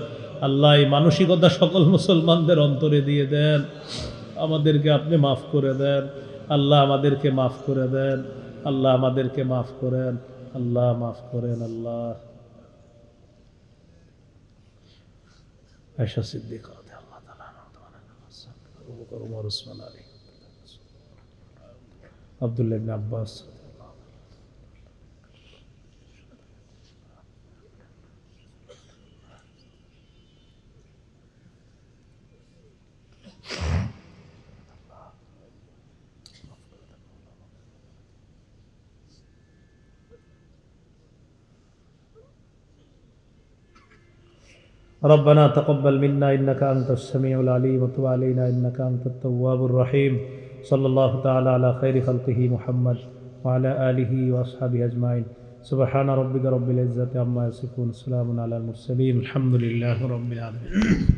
Speaker 1: আল্লাহ এই মানসিকতা সকল মুসলমানদের অন্তরে দিয়ে দেন। আমাদেরকে আপনি মাফ করে দেন। আল্লাহ আমাদেরকে মাফ করে দেন। আল্লাহ আমাদেরকে মাফ করেন। আল্লাহ মাফ করেন। আল্লাহ আয়েশা সিদ্দিকা রাদিয়াল্লাহু তাআলা আবু বকর ওমর ওসমান আলী আব্দুল্লাহ ইবনে আব্বাস ربنا تقبل منا إنك أنت السميع العليم وتب علينا إنك أنت التواب الرحيم صلى الله تعالى على خير خلقه محمد وعلى آله وأصحابه أجمعين سبحان ربك رب العزة عما يصفون سلام على المرسلين الحمد لله رب العالمين